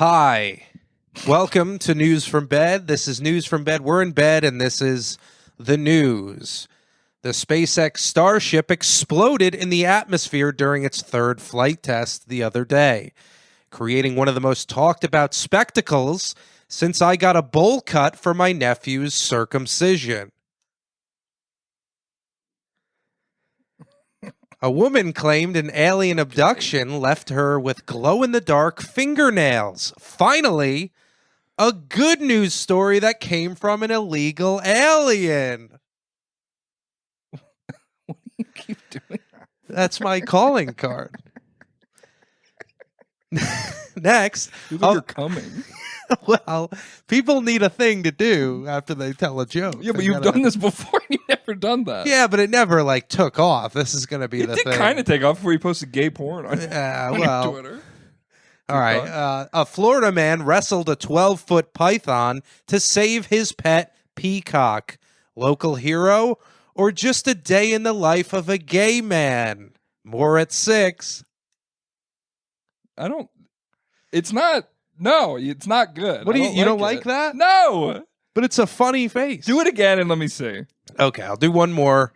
Hi. Welcome to News from Bed. This is News from Bed. We're in bed, and this is the news. The SpaceX Starship exploded in the atmosphere during its third flight test the other day, creating one of the most talked about spectacles since I got a bowl cut for my nephew's circumcision. A woman claimed an alien abduction left her with glow-in-the-dark fingernails. Finally, a good news story that came from an illegal alien. What do you keep doing? That's my calling card. Next. You're coming. Well, people need a thing to do after they tell a joke. Yeah, but you've done this before and you've never done that. Yeah, but it never, took off. This is going to be the thing. It did kind of take off before you posted gay porn on, well, Twitter. All right. A Florida man wrestled a 12-foot python to save his pet peacock. Local hero or just a day in the life of a gay man? More at 6. It's not good. What do you don't like that? No. But it's a funny face. Do it again and let me see. Okay, I'll do one more.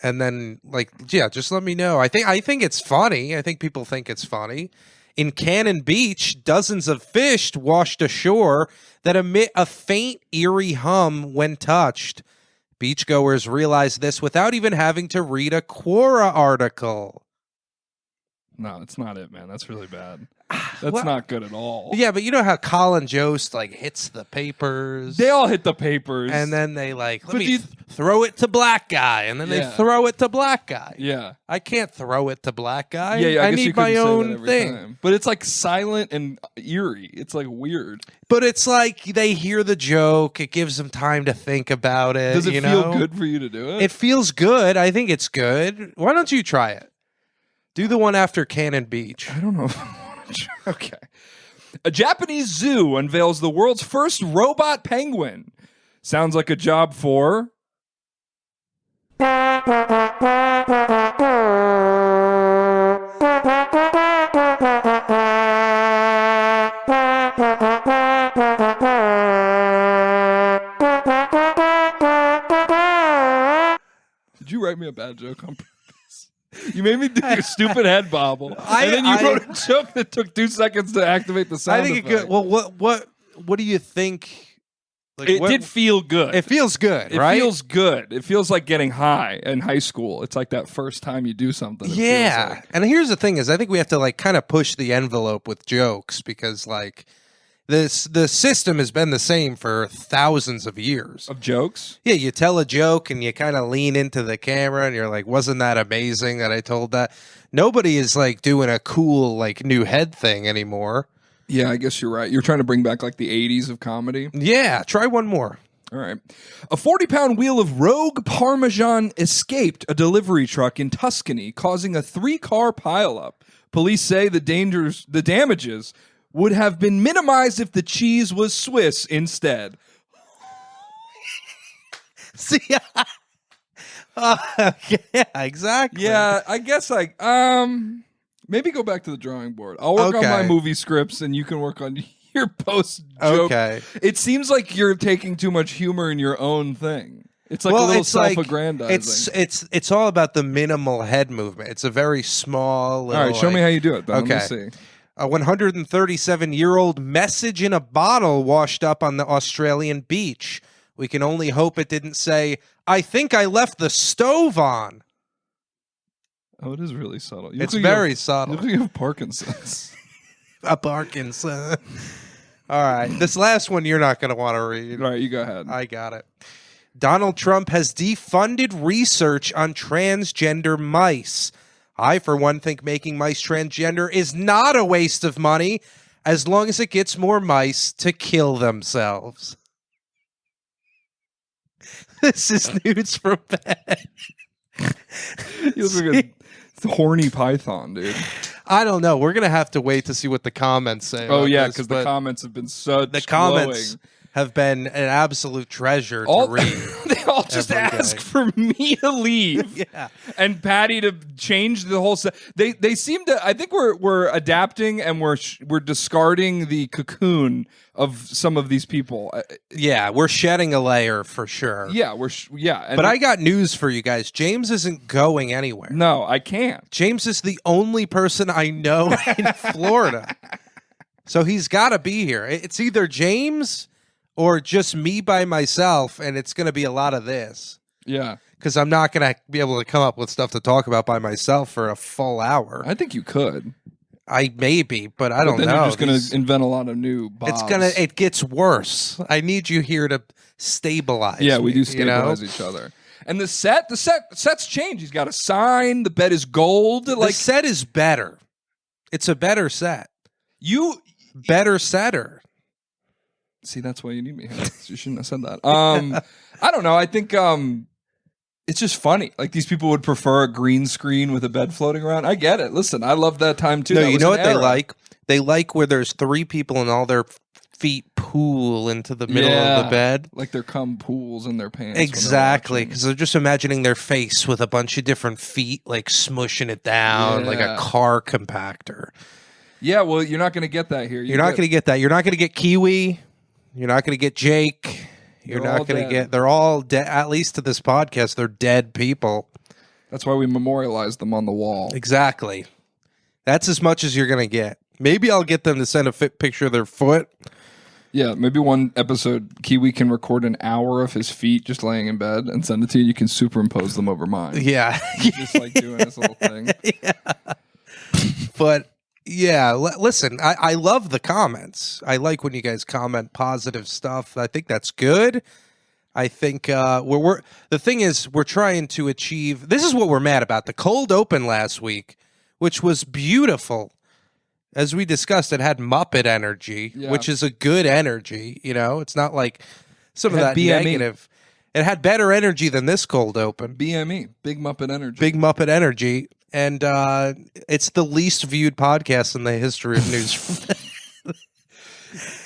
And then just let me know. I think it's funny. I think people think it's funny. In Cannon Beach, dozens of fish washed ashore that emit a faint, eerie hum when touched. Beachgoers realized this without even having to read a Quora article. No, it's not it, man. That's really bad. That's not good at all. Yeah, but you know how Colin Jost hits the papers? They all hit the papers. And then they throw it to black guy. And then they throw it to black guy. Yeah. I can't throw it to black guy. Yeah, I need my own thing. Time. But it's silent and eerie. It's weird. But it's they hear the joke. It gives them time to think about it. Does it feel good for you to do it? It feels good. I think it's good. Why don't you try it? Do the one after Cannon Beach. I don't know if I want to. Okay. A Japanese zoo unveils the world's first robot penguin. Sounds like a job for... Did you write me a bad joke on purpose? You made me do your stupid head bobble, and then you wrote a joke that took 2 seconds to activate the sound effect. Good. Well, what do you think? It did feel good. It feels good, right? It feels good. It feels like getting high in high school. It's like that first time you do something. Yeah, and here's the thing: is I think we have to kind of push the envelope with jokes because the system has been the same for thousands of years. Of jokes? Yeah, you tell a joke and you kind of lean into the camera and you're like, wasn't that amazing that I told that? Nobody is doing a cool new head thing anymore. Yeah, I guess you're right. You're trying to bring back the 80s of comedy. Yeah, try one more. All right. A 40-pound wheel of rogue Parmesan escaped a delivery truck in Tuscany, causing a 3-car pileup. Police say the damages would have been minimized if the cheese was Swiss instead. See, yeah, exactly. Yeah, I guess maybe go back to the drawing board. I'll work on my movie scripts, and you can work on your post joke. Okay. It seems like you're taking too much humor in your own thing. It's a little self-aggrandizing. It's all about the minimal head movement. It's a very small little... All right, show me how you do it, then. Okay. Let me see. A 137-year-old message in a bottle washed up on the Australian beach. We can only hope it didn't say, "I think I left the stove on." Oh, it is really subtle. It's very subtle. You look like you have Parkinson's. A Parkinson. All right. This last one you're not going to want to read. All right, you go ahead. I got it. Donald Trump has defunded research on transgender mice. I, for one, think making mice transgender is not a waste of money as long as it gets more mice to kill themselves. This is News from Bed. You look like a horny python, dude. I don't know. We're going to have to wait to see what the comments say. Oh, yeah, because the comments have been such The comments have been an absolute treasure All to read. they all just every ask day. for me to leave, Yeah. and Patty to change the whole set. They seem to. I think we're adapting and we're discarding the cocoon of some of these people. Yeah, we're shedding a layer for sure. Yeah, and But I got news for you guys. James isn't going anywhere. no, I can't. James is the only person I know in Florida. So he's got to be here. It's either James or just me by myself, and it's going to be a lot of this. Yeah, Because I'm not going to be able to come up with stuff to talk about by myself for a full hour. I think you could. I maybe, but I don't then know. You're just going to invent a lot of new bobs. It gets worse. I need you here to stabilize. Yeah, we me, do stabilize each other. And the set's changed. He's got a sign. The bed is gold. The set is better. It's a better set. Better setter. See, that's why you need me here. You shouldn't have said that. I don't know. I think it's just funny. Like, these people would prefer a green screen with a bed floating around. I get it. Listen, I love that time too. No, That you was know an what they era. like? They like where there's 3 people and all their feet pool into the middle of the bed. Like their cum pools in their pants. when they're Exactly, watching. because they're just imagining their face with a bunch of different feet, like smushing it down like a Yeah. car compactor. Yeah, well, you're not going to get that here. You're not going to get that. You're not going to get Kiwi. You're not going to get Jake. You're They're all not going to dead. get. They're all dead. At least to this podcast, they're dead people. That's why we memorialize them on the wall. Exactly. That's as much as you're going to get. Maybe I'll get them to send a picture of their foot. Yeah, maybe one episode, Kiwi can record an hour of his feet just laying in bed and send it to you. You can superimpose them over mine. Yeah. Just like doing this little thing. But yeah, listen, I love the comments. I like when you guys comment positive stuff. I think that's good. I think we're the thing is we're trying to achieve. This is what we're mad about. The cold open last week, which was beautiful. As we discussed, it had Muppet energy, which is a good energy. You know, it's not like some of It had that BME. negative. It had better energy than this cold open. BME, Big Muppet Energy. Big Muppet energy. And it's the least viewed podcast in the history of news.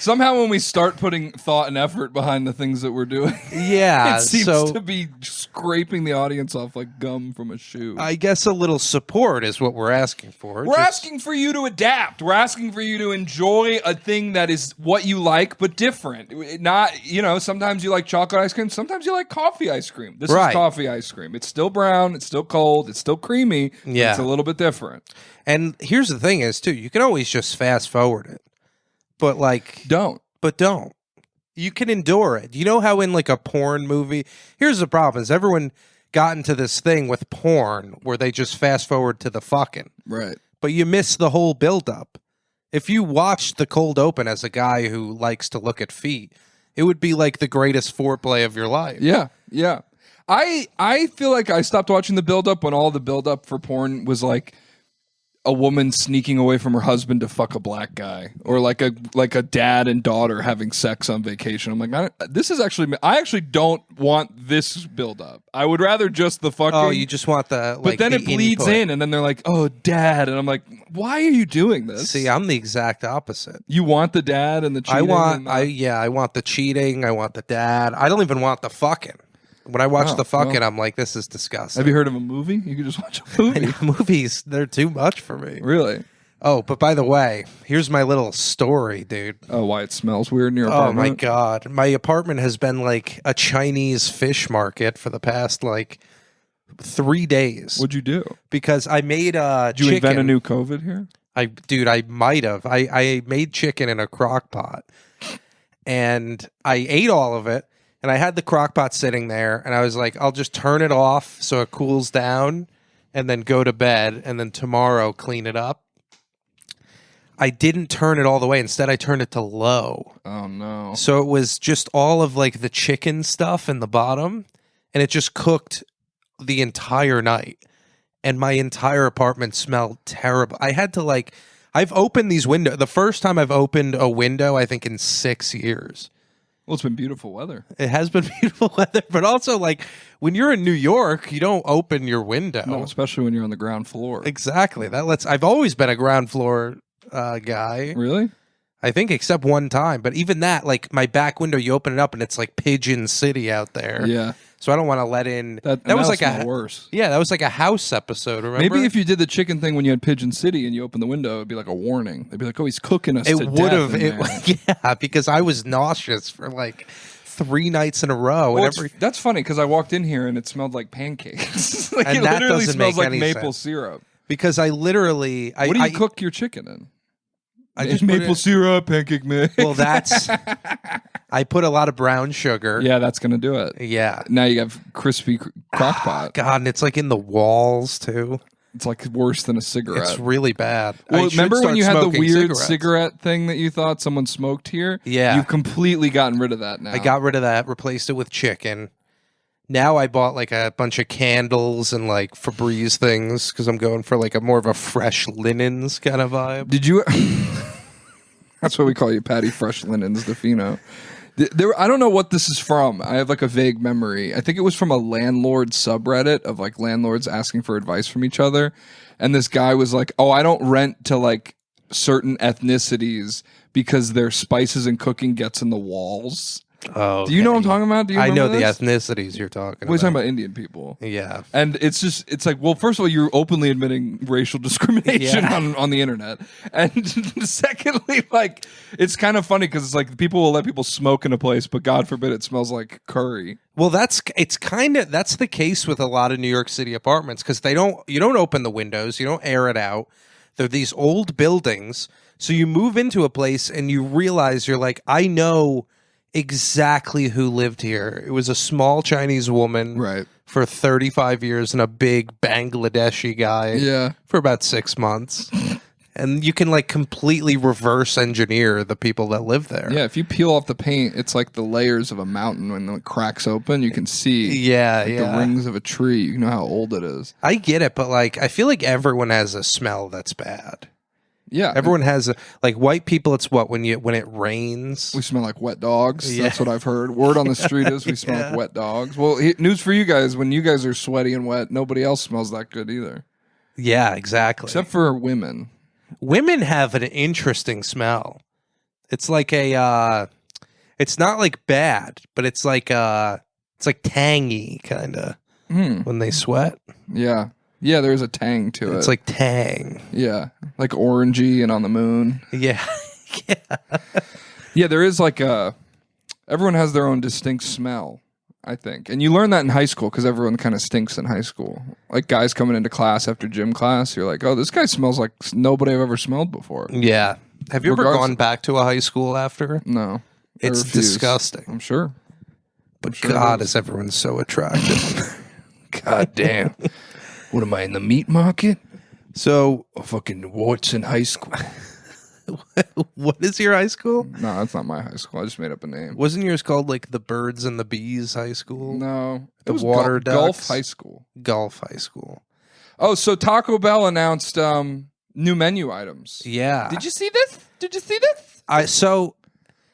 Somehow when we start putting thought and effort behind the things that we're doing, Yeah, it seems so to be scraping the audience off like gum from a shoe. I guess a little support is what we're asking for. We're asking for you to adapt. We're asking for you to enjoy a thing that is what you like, but different. Not, sometimes you like chocolate ice cream. Sometimes you like coffee ice cream. This Right. is coffee ice cream. It's still brown. It's still cold. It's still creamy. but Yeah. It's a little bit different. And here's the thing is, too, you can always just fast forward it. But Don't. don't. You can endure it. You know how in like a porn movie, here's the problem is everyone got into this thing with porn where they just fast forward to the fucking. Right. But you miss the whole buildup. If you watched the cold open as a guy who likes to look at feet, it would be like the greatest foreplay of your life. Yeah. Yeah. I feel like I stopped watching the build-up when all the build-up for porn was like a woman sneaking away from her husband to fuck a black guy, or like a dad and daughter having sex on vacation. I'm like, I actually don't want this build up. I would rather just the fucking. Oh, you just want the. but then the it bleeds input. in, and then they're like, "Oh, dad," and I'm like, "Why are you doing this?" See, I'm the exact opposite. You want the dad and the cheating. I want the cheating. I want the dad. I don't even want the fucking. When I watch the fucking, well. I'm like, this is disgusting. Have you heard of a movie? You could just watch a movie. Movies, they're too much for me. Really? Oh, but by the way, here's my little story, dude. Oh, why it smells weird in your Oh apartment? my god, my apartment has been like a Chinese fish market for the past 3 days. What'd you do? Because I made Did you chicken. invent a new COVID here? I might have. I made chicken in a crock pot, and I ate all of it. And I had the crock pot sitting there, and I was like, I'll just turn it off so it cools down, and then go to bed, and then tomorrow clean it up. I didn't turn it all the way. Instead, I turned it to low. Oh no! So it was just all of the chicken stuff in the bottom, and it just cooked the entire night. And my entire apartment smelled terrible. I had to I've opened these windows. The first time I've opened a window, I think in 6 years. Well, it's been beautiful weather. It has been beautiful weather, but also when you're in New York, you don't open your window. No, especially when you're on the ground floor. Exactly. I've always been a ground floor guy. Really? I think except one time, but even that, like my back window, you open it up and it's like Pigeon City out there. Yeah. So I don't want to let in. That was like worse. Yeah, that was like a house episode. Remember? Maybe if you did the chicken thing when you had Pigeon City and you opened the window, it'd be like a warning. They'd be like, "Oh, he's cooking us." It to would death have. in there." Yeah, because I was nauseous for like 3 nights in a row. Well, and that's funny because I walked in here and it smelled like pancakes. Like, And it that literally doesn't smells make like any maple sense. syrup. because I literally. What do you cook your chicken in? I just maple syrup, pancake mix. Well, that's. I put a lot of brown sugar. Yeah, that's gonna do it. Yeah. Now you have crispy crock pot. God, and it's like in the walls too. It's like worse than a cigarette. It's really bad. Well, I should remember when start you had the smoking weird cigarettes. cigarette thing that you thought someone smoked here? Yeah. You've completely gotten rid of that now. I got rid of that, replaced it with chicken. Now I bought like a bunch of candles and like Febreze things because I'm going for like a more of a fresh linens kind of vibe. Did you? That's what we call you, Patty Fresh Linens DeFino. I don't know what this is from. I have like a vague memory. I think it was from a landlord subreddit of like landlords asking for advice from each other. And this guy was like, "Oh, I don't rent to like certain ethnicities because their spices and cooking gets in the walls." Oh, Do you know what I'm talking about? Do you I know remember the this? ethnicities you're talking We're about. talking about Indian people. Yeah. And it's like, well, first of all, you're openly admitting racial discrimination Yeah. on the internet. And secondly, like, it's kind of funny because it's like people will let people smoke in a place, but God forbid it smells like curry. Well, that's the case with a lot of New York City apartments because you don't open the windows, you don't air it out. They're these old buildings. So you move into a place and you realize you're like, I know exactly who lived here. It was a small Chinese woman Right. for 35 years and a big Bangladeshi guy Yeah. for about 6 months. And you can like completely reverse engineer the people that live there. Yeah. If you peel off the paint, it's like the layers of a mountain. When it cracks open, you can see Yeah, like the rings of a tree. You know how old it is. I get it, but like I feel like everyone has a smell that's bad. Yeah. Everyone has like white people. It's what when it rains. We smell like wet dogs. Yeah. That's what I've heard. Word on the street is we smell like wet dogs. Well, news for you guys. When you guys are sweaty and wet, nobody else smells that good either. Yeah, exactly. Except for women. Women have an interesting smell. It's like it's not like bad, but it's like tangy kind of when they sweat. Yeah. Yeah, there's a tang to it. It's like tang. Yeah. Like orangey and on the moon. Yeah. Yeah. Yeah, there is like everyone has their own distinct smell, I think. And you learn that in high school because everyone kind of stinks in high school. Like guys coming into class after gym class, you're like, oh, this guy smells like nobody I've ever smelled before. Yeah. Have you ever Regardless- gone back to a high school after? No. I It's refuse. disgusting. I'm sure. But sure it God, is. is everyone so attractive. God damn. What am I in the meat market? So, Oh, fucking what's in high school? what is your high school? No, that's not my high school. I just made up a name. Wasn't yours called like the Birds and the Bees High School? No. The It was Water Gulf Ducks? High School. Gulf High School. Oh, so Taco Bell announced new menu items. Yeah. Did you see this? Did you see this? So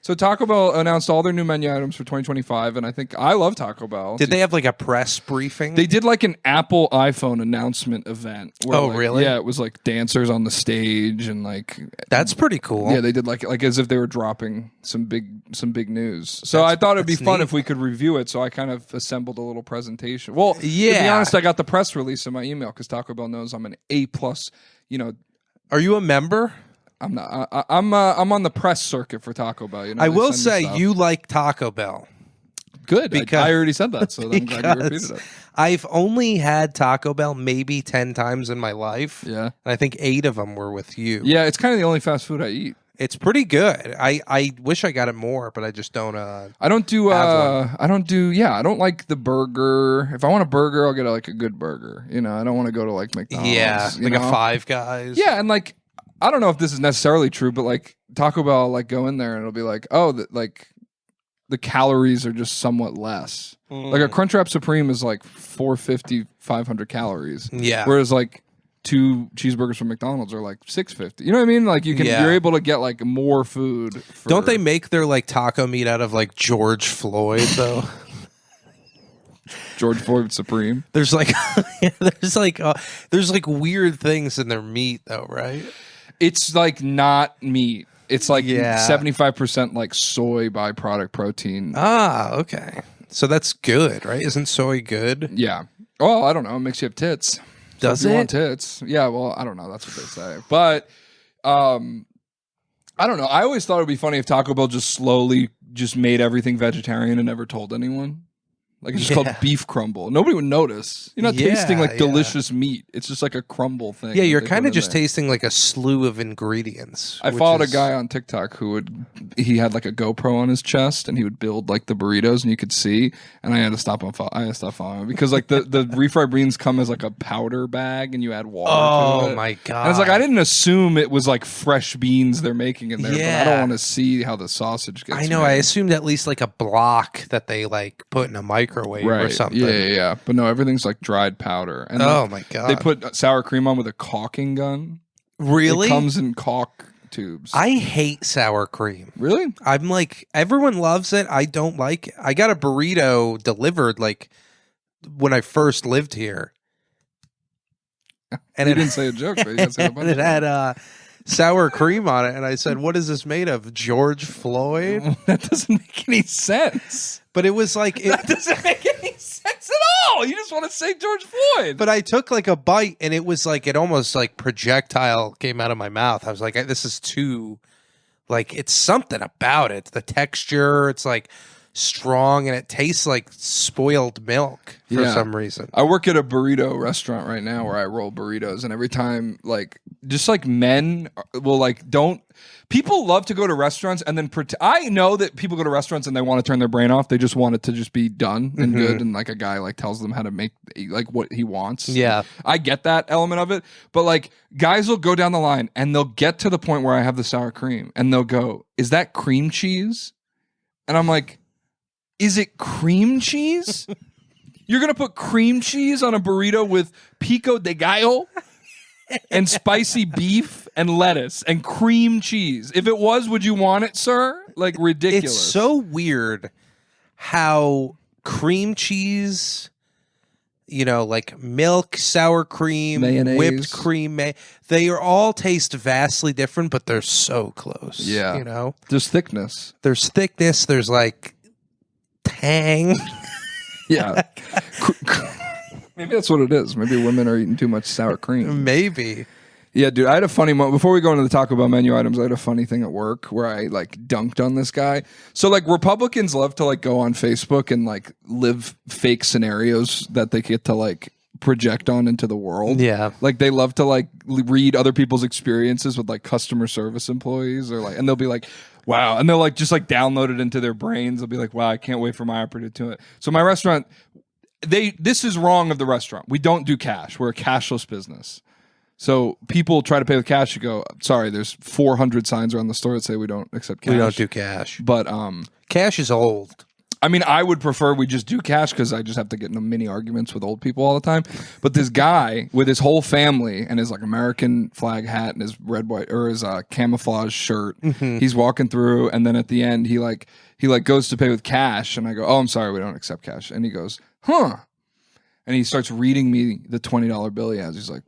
So Taco Bell announced all their new menu items for 2025, and I love Taco Bell. did they have like a press briefing? They did like an Apple iPhone announcement event. Where, Oh, like, really? Yeah, it was like dancers on the stage and like That's pretty cool. yeah, they did like as if they were dropping some big news. So I thought it'd be that's fun neat. if we could review it. So I kind of assembled a little presentation. Well, to be Yeah. honest, I got the press release in my email because Taco Bell knows I'm an A+. You know, Are you a member? I'm not. I'm on the press circuit for Taco Bell. You know, I they will send me say stuff. you like Taco Bell. Good. Because- I already said that, so I'm glad you Because repeated it. I've only had Taco Bell maybe 10 times in my life. Yeah. And I think 8 of them were with you. Yeah, it's kind of the only fast food I eat. It's pretty good. I wish I got it more, but I just don't. I don't do. Have I don't do. Yeah, I don't like the burger. If I want a burger, I'll get like a good burger. You know, I don't want to go to like McDonald's. Yeah, you like know? a Five Guys. Yeah, and like I don't know if this is necessarily true, but like Taco Bell, I'll, like go in there and it'll be like, oh, like the calories are just somewhat less. Like a Crunchwrap Supreme is like 450, 500 calories. Yeah. Whereas like 2 cheeseburgers from McDonald's are like 650. You know what I mean? Like you're able to get like more food. Don't they make their like taco meat out of like George Floyd though? George Floyd Supreme? There's like there's like weird things in their meat though, right? It's like not meat. It's like Yeah. 75% like soy byproduct protein. Ah, okay. So that's good, right? Isn't soy good? Yeah. Well, I don't know. It makes you have tits. Does if you it? want tits? Yeah. Well, I don't know. That's what they say. But I don't know. I always thought it would be funny if Taco Bell just slowly just made everything vegetarian and never told anyone. Like it's just called beef crumble. Nobody would notice. You're not tasting like delicious meat. It's just like a crumble thing. Yeah, you're they kind put of in just there. tasting like a slew of ingredients. I which followed is- a guy on TikTok who he had like a GoPro on his chest and he would build like the burritos and you could see. And I had to stop following him because like the refried beans come as like a powder bag and you add water to it. Oh my god! And it's like I didn't assume it was like fresh beans they're making in there, but I don't Yeah. want to see how the sausage gets. I know. made. I assumed at least like a block that they like put in a microwave or something. Yeah. But no, everything's like dried powder. And Oh like, my god! they put sour cream on with a caulking gun. really? It comes in caulk tubes. I hate sour cream. Really? I'm like everyone loves it. I don't like it. I got a burrito delivered like when I first lived here, and You it didn't say a joke, but you got to say a bunch and it of had sour cream on it, and I said, "What is this made of? George Floyd?" them. That doesn't make any sense. But it was like it. That doesn't make any sense at all. You just want to say George Floyd. But I took like a bite, and it was like it almost like projectile came out of my mouth. I was like, "This is too." Like it's something about it. The texture, it's like strong, and it tastes like spoiled milk for Yeah. some reason. I work at a burrito restaurant right now where I roll burritos, and every time, like, just like men will like don't. People love to go to restaurants and then I know that people go to restaurants and they want to turn their brain off. They just want it to just be done and good, and like a guy like tells them how to make like what he wants. Yeah. I get that element of it, but like guys will go down the line and they'll get to the point where I have the sour cream, and they'll go, "Is that cream cheese?" And I'm like, "Is it cream cheese?" You're going to put cream cheese on a burrito with pico de gallo and spicy beef and lettuce and cream cheese. If it was, would you want it, sir? Like ridiculous. It's so weird how cream cheese, like milk, sour cream, Mayonnaise. whipped cream, they are all taste vastly different, but they're so close. Yeah. There's thickness. There's thickness, there's like tang. Yeah. Maybe that's what it is. Maybe women are eating too much sour cream. Maybe. Yeah, dude, I had a funny moment. Before we go into the Taco Bell menu items, I had a funny thing at work where I like dunked on this guy. So like Republicans love to like go on Facebook and like live fake scenarios that they get to like project on into the world. Yeah. Like they love to like read other people's experiences with like customer service employees or like, and they'll be like, wow. And they'll like just like download it into their brains. They'll be like, wow, I can't wait for my operative to do it. So my restaurant, this is wrong of the restaurant. We don't do cash. We're a cashless business. So people try to pay with cash. You go, sorry, there's 400 signs around the store that say we don't accept cash. We don't do cash. But Cash is old. I mean, I would prefer we just do cash because I just have to get into mini arguments with old people all the time. But this guy with his whole family and his like American flag hat and his red, white, or his camouflage shirt, he's walking through, and then at the end he goes to pay with cash, and I go, oh, I'm sorry, we don't accept cash, and he goes, huh, and he starts reading me the $20 bill he has. He's like,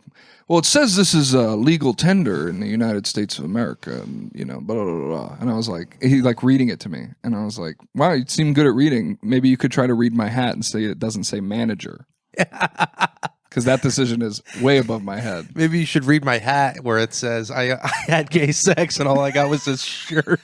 well, it says this is a legal tender in the United States of America, and blah, blah, blah, blah. And I was like, he like reading it to me, and I was like, wow, you seem good at reading. Maybe you could try to read my hat and say it doesn't say manager, because that decision is way above my head. Maybe you should read my hat where it says I had gay sex and all I got was this shirt.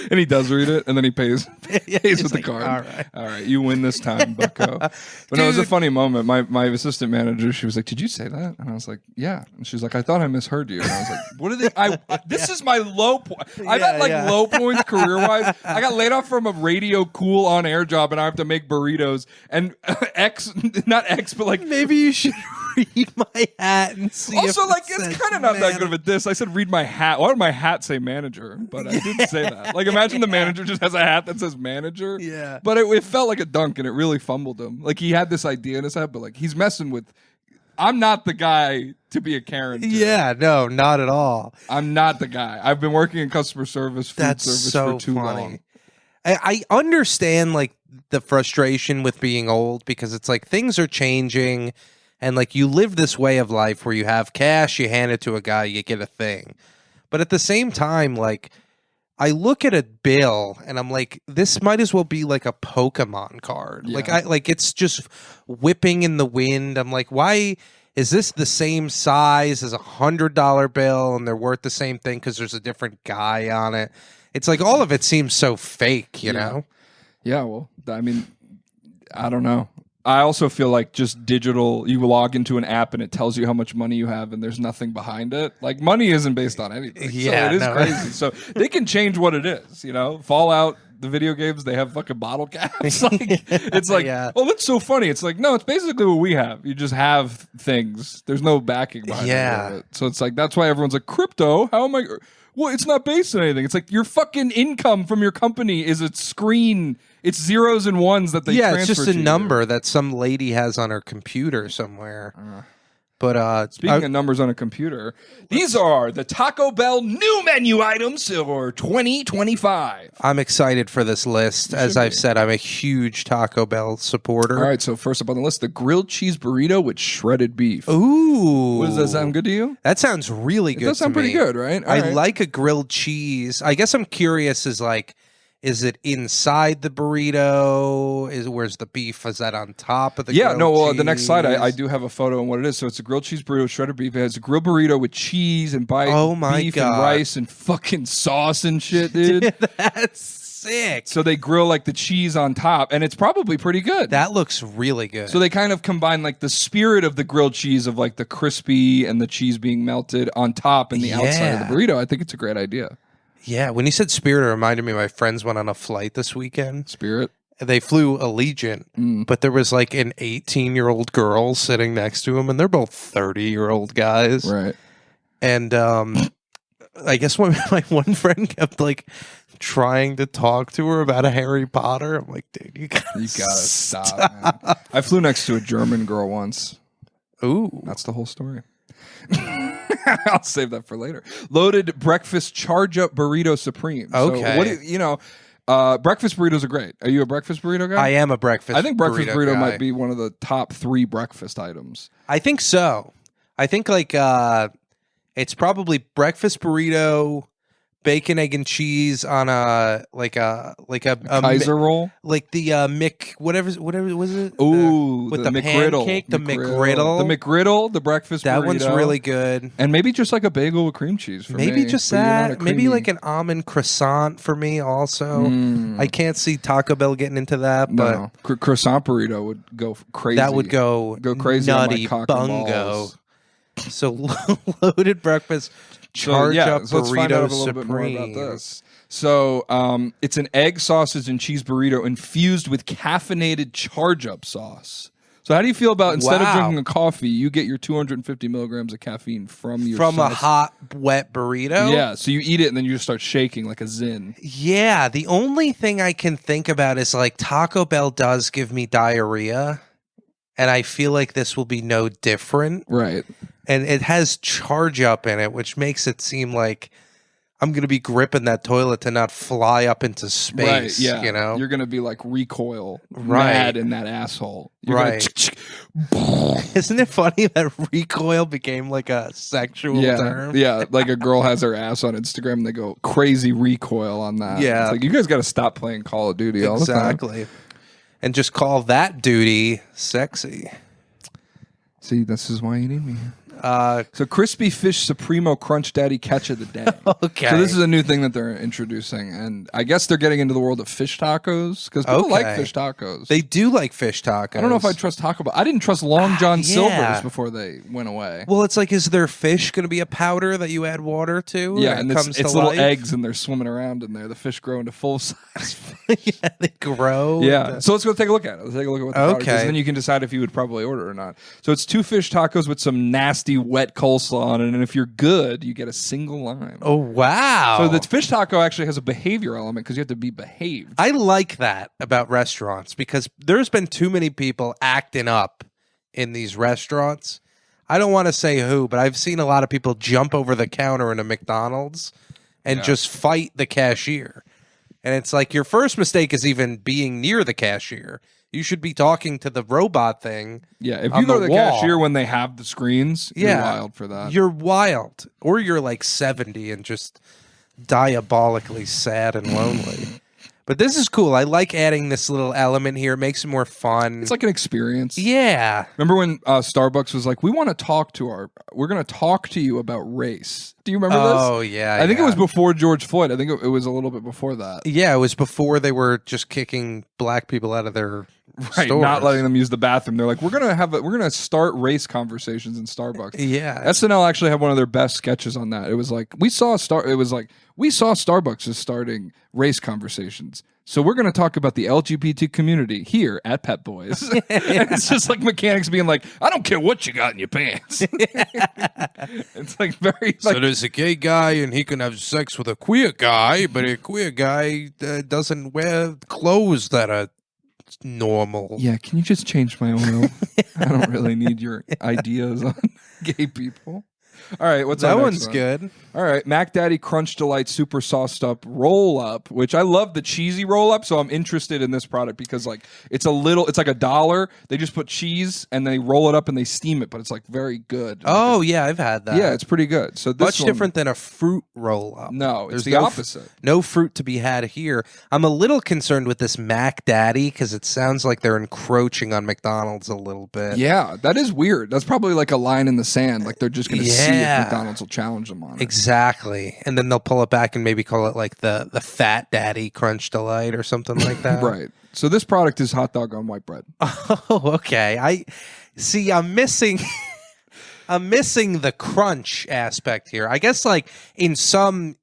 And he does read it, and then he pays He's with the like, card. all right. You win this time, bucko. But no, it was a funny moment. My assistant manager, she was like, "Did you say that?" And I was like, "Yeah." And she's like, "I thought I misheard you." And I was like, "What are they?" This is my low point. I've had like low points career wise. I got laid off from a radio cool on air job, and I have to make burritos. And but like Maybe you should read my hat and see. also if like it it's says kind of not that man- good of a diss. I said read my hat. Why would my hat say manager? But I didn't say that. Like imagine the manager just has a hat that says manager. Yeah. But it felt like a dunk, and it really fumbled him. Like he had this idea in his head, but like he's messing with. I'm not the guy to be a Karen to. Yeah, no, not at all. I'm not the guy. I've been working in customer service, food That's service so for too funny. long. I understand like the frustration with being old because it's like things are changing and like you live this way of life where you have cash, you hand it to a guy, you get a thing. But at the same time, like, I look at a bill and I'm like, this might as well be like a Pokemon card. Yeah. Like it's just whipping in the wind. I'm like, why is this the same size as $100 bill and they're worth the same thing because there's a different guy on it? It's like all of it seems so fake, you know? Yeah, well, I mean, I don't know. I also feel like just digital, you log into an app and it tells you how much money you have and there's nothing behind it. Like, money isn't based on anything. Yeah, so it is crazy. So they can change what it is, you know? Fallout, the video games, they have fucking bottle caps. Like, it's like, oh, that's so funny. It's like, no, it's basically what we have. You just have things. There's no backing behind it. So it's like, that's why everyone's like, crypto? How am I... Well, it's not based on anything. It's like your fucking income from your company is a screen. It's zeros and ones that they transfer it's just a to number you. that some lady has on her computer somewhere. But speaking of numbers on a computer, these are the Taco Bell new menu items for 2025. I'm excited for this list. As I've said, I'm a huge Taco Bell supporter. All right, so first up on the list, the grilled cheese burrito with shredded beef. Ooh. Does that sound good to you? That sounds really good. It does sound pretty good, right? I like a grilled cheese. I guess I'm curious is it inside the burrito? Where's the beef? Is that on top of the grilled cheese? The next slide, I do have a photo on what it is. So it's a grilled cheese burrito with shredded beef. It has a grilled burrito with cheese and beef and rice and fucking sauce and shit, dude. That's sick. So they grill like the cheese on top, and it's probably pretty good. That looks really good. So they kind of combine like the spirit of the grilled cheese of like the crispy and the cheese being melted on top and the outside of the burrito. I think it's a great idea. Yeah, when you said Spirit, it reminded me my friends went on a flight this weekend. Spirit? They flew Allegiant, but there was like an 18-year-old girl sitting next to him, and they're both 30-year-old guys. Right. And I guess my one friend kept like trying to talk to her about a Harry Potter. I'm like, dude, you gotta stop. Man. I flew next to a German girl once. Ooh. That's the whole story. I'll save that for later. Loaded breakfast charge up burrito supreme. Okay. So breakfast burritos are great. Are you a breakfast burrito guy? I am a breakfast. I think breakfast burrito guy. might be one of the top 3 breakfast items. I think so. I think like it's probably breakfast burrito, bacon, egg, and cheese on a Kaiser roll, like the whatever was it? Ooh, with the McGriddle, pancake, the McGriddle, the breakfast. That burrito. one's really good, and maybe just like a bagel with cream cheese. For maybe me, just that. Maybe like an almond croissant for me. Also, I can't see Taco Bell getting into that, but croissant burrito would go crazy. That would go crazy, nutty on my cock bungo. and balls. So loaded breakfast. Charge up so let's find out a little bit more supreme. about this. So it's an egg, sausage, and cheese burrito infused with caffeinated charge up sauce. So how do you feel about instead of drinking a coffee, you get your 250 milligrams of caffeine from your from sauce. a hot, wet burrito? Yeah, so you eat it and then you just start shaking like a zin. Yeah, the only thing I can think about is like Taco Bell does give me diarrhea, and I feel like this will be no different. Right. And it has charge up in it, which makes it seem like I'm going to be gripping that toilet to not fly up into space. Right, yeah. You know? You're going to be like recoil mad in that asshole. You're right. Isn't it funny that recoil became like a sexual term? Yeah, like a girl has her ass on Instagram and they go crazy recoil on that. Yeah. It's like, you guys got to stop playing Call of Duty all the time. Exactly. And just call that duty sexy. See, this is why you need me here. So Crispy Fish Supremo Crunch Daddy Catch of the Day. Okay. So this is a new thing that they're introducing, and I guess they're getting into the world of fish tacos because people like fish tacos. They do like fish tacos. I don't know if I trust Taco Bell. I didn't trust Long John Silver's before they went away. Well, it's like, is there fish going to be a powder that you add water to? Yeah, and it's little life? eggs, and they're swimming around in there. The fish grow into full size fish. Yeah, they grow. Yeah. So let's go take a look at it. Let's take a look at what the powder is, and then you can decide if you would probably order or not. So it's 2 fish tacos with some nasty wet coleslaw on it, and if you're good, you get a single lime. Oh, wow. So the fish taco actually has a behavior element because you have to be behaved. I like that about restaurants because there's been too many people acting up in these restaurants. I don't want to say who, but I've seen a lot of people jump over the counter in a McDonald's and just fight the cashier. And it's like your first mistake is even being near the cashier. You should be talking to the robot thing. Yeah, if on you go to the wall. cashier when they have the screens, you're wild for that. You're wild. Or you're like 70 and just diabolically sad and lonely. But this is cool. I like adding this little element here. It makes it more fun. It's like an experience. Yeah. Remember when Starbucks was like, we're going to talk to you about race. Do you remember this? Oh, yeah. I think it was before George Floyd. I think it was a little bit before that. Yeah, it was before they were just kicking black people out of their Right, stores. not letting them use the bathroom. They're like, we're gonna start race conversations in Starbucks. Yeah. SNL actually had one of their best sketches on that. It was like we saw Starbucks is starting race conversations. So we're going to talk about the LGBT community here at Pet Boys. And it's just like mechanics being like, I don't care what you got in your pants. It's like very. So there's a gay guy and he can have sex with a queer guy, but a queer guy doesn't wear clothes that are normal. Yeah, can you just change my oil? I don't really need your ideas on gay people. All right, what's that our one's next one? good. All right, Mac Daddy Crunch Delight Super Sauced Up Roll Up, which I love the cheesy roll up, so I'm interested in this product because like it's like $1. They just put cheese and they roll it up and they steam it, but it's like very good. Oh yeah, I've had that. Yeah, it's pretty good. So this much different than a fruit roll up. No, it's There's the opposite. No fruit to be had here. I'm a little concerned with this Mac Daddy because it sounds like they're encroaching on McDonald's a little bit. Yeah, that is weird. That's probably like a line in the sand. Like they're just going to see if McDonald's will challenge them on it. Exactly. And then they'll pull it back and maybe call it like the Fat Daddy Crunch Delight or something like that. Right. So this product is hot dog on white bread. Oh, okay. I'm missing the crunch aspect here. I guess like in some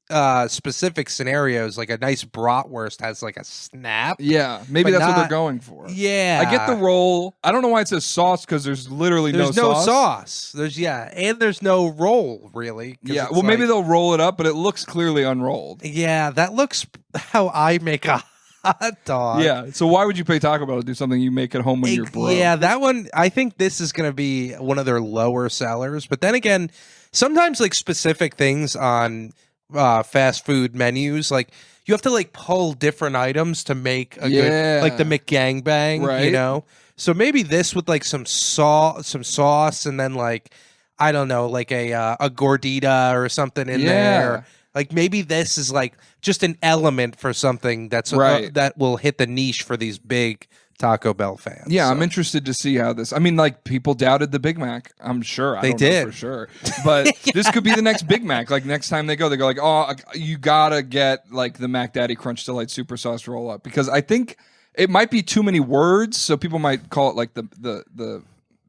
specific scenarios, like a nice bratwurst has like a snap. Yeah, maybe But that's what not- they're going for. Yeah. I get the roll. I don't know why it says sauce because there's literally There's no no sauce. sauce. There's no roll really. 'Cause Yeah, it's well, maybe like- they'll roll it up, but it looks clearly unrolled. Yeah, that looks how I make a hot dog. Yeah, so why would you pay Taco Bell to do something you make at home when you're broke? Yeah, that one, I think this is going to be one of their lower sellers. But then again, sometimes like specific things on fast food menus, like you have to like pull different items to make a good, like the McGangbang, Right. you know? So maybe this with like some sauce and then like, I don't know, like a gordita or something in there. Like maybe this is like just an element for something that's Right. that will hit the niche for these big Taco Bell fans. Yeah, So, I'm interested to see how this. I mean, like people doubted the Big Mac. I'm sure I They don't know did. for sure, but this could be the next Big Mac. Like next time they go like, oh, you gotta get like the Mac Daddy Crunch Delight Super Sauce Roll Up because I think it might be too many words, so people might call it like the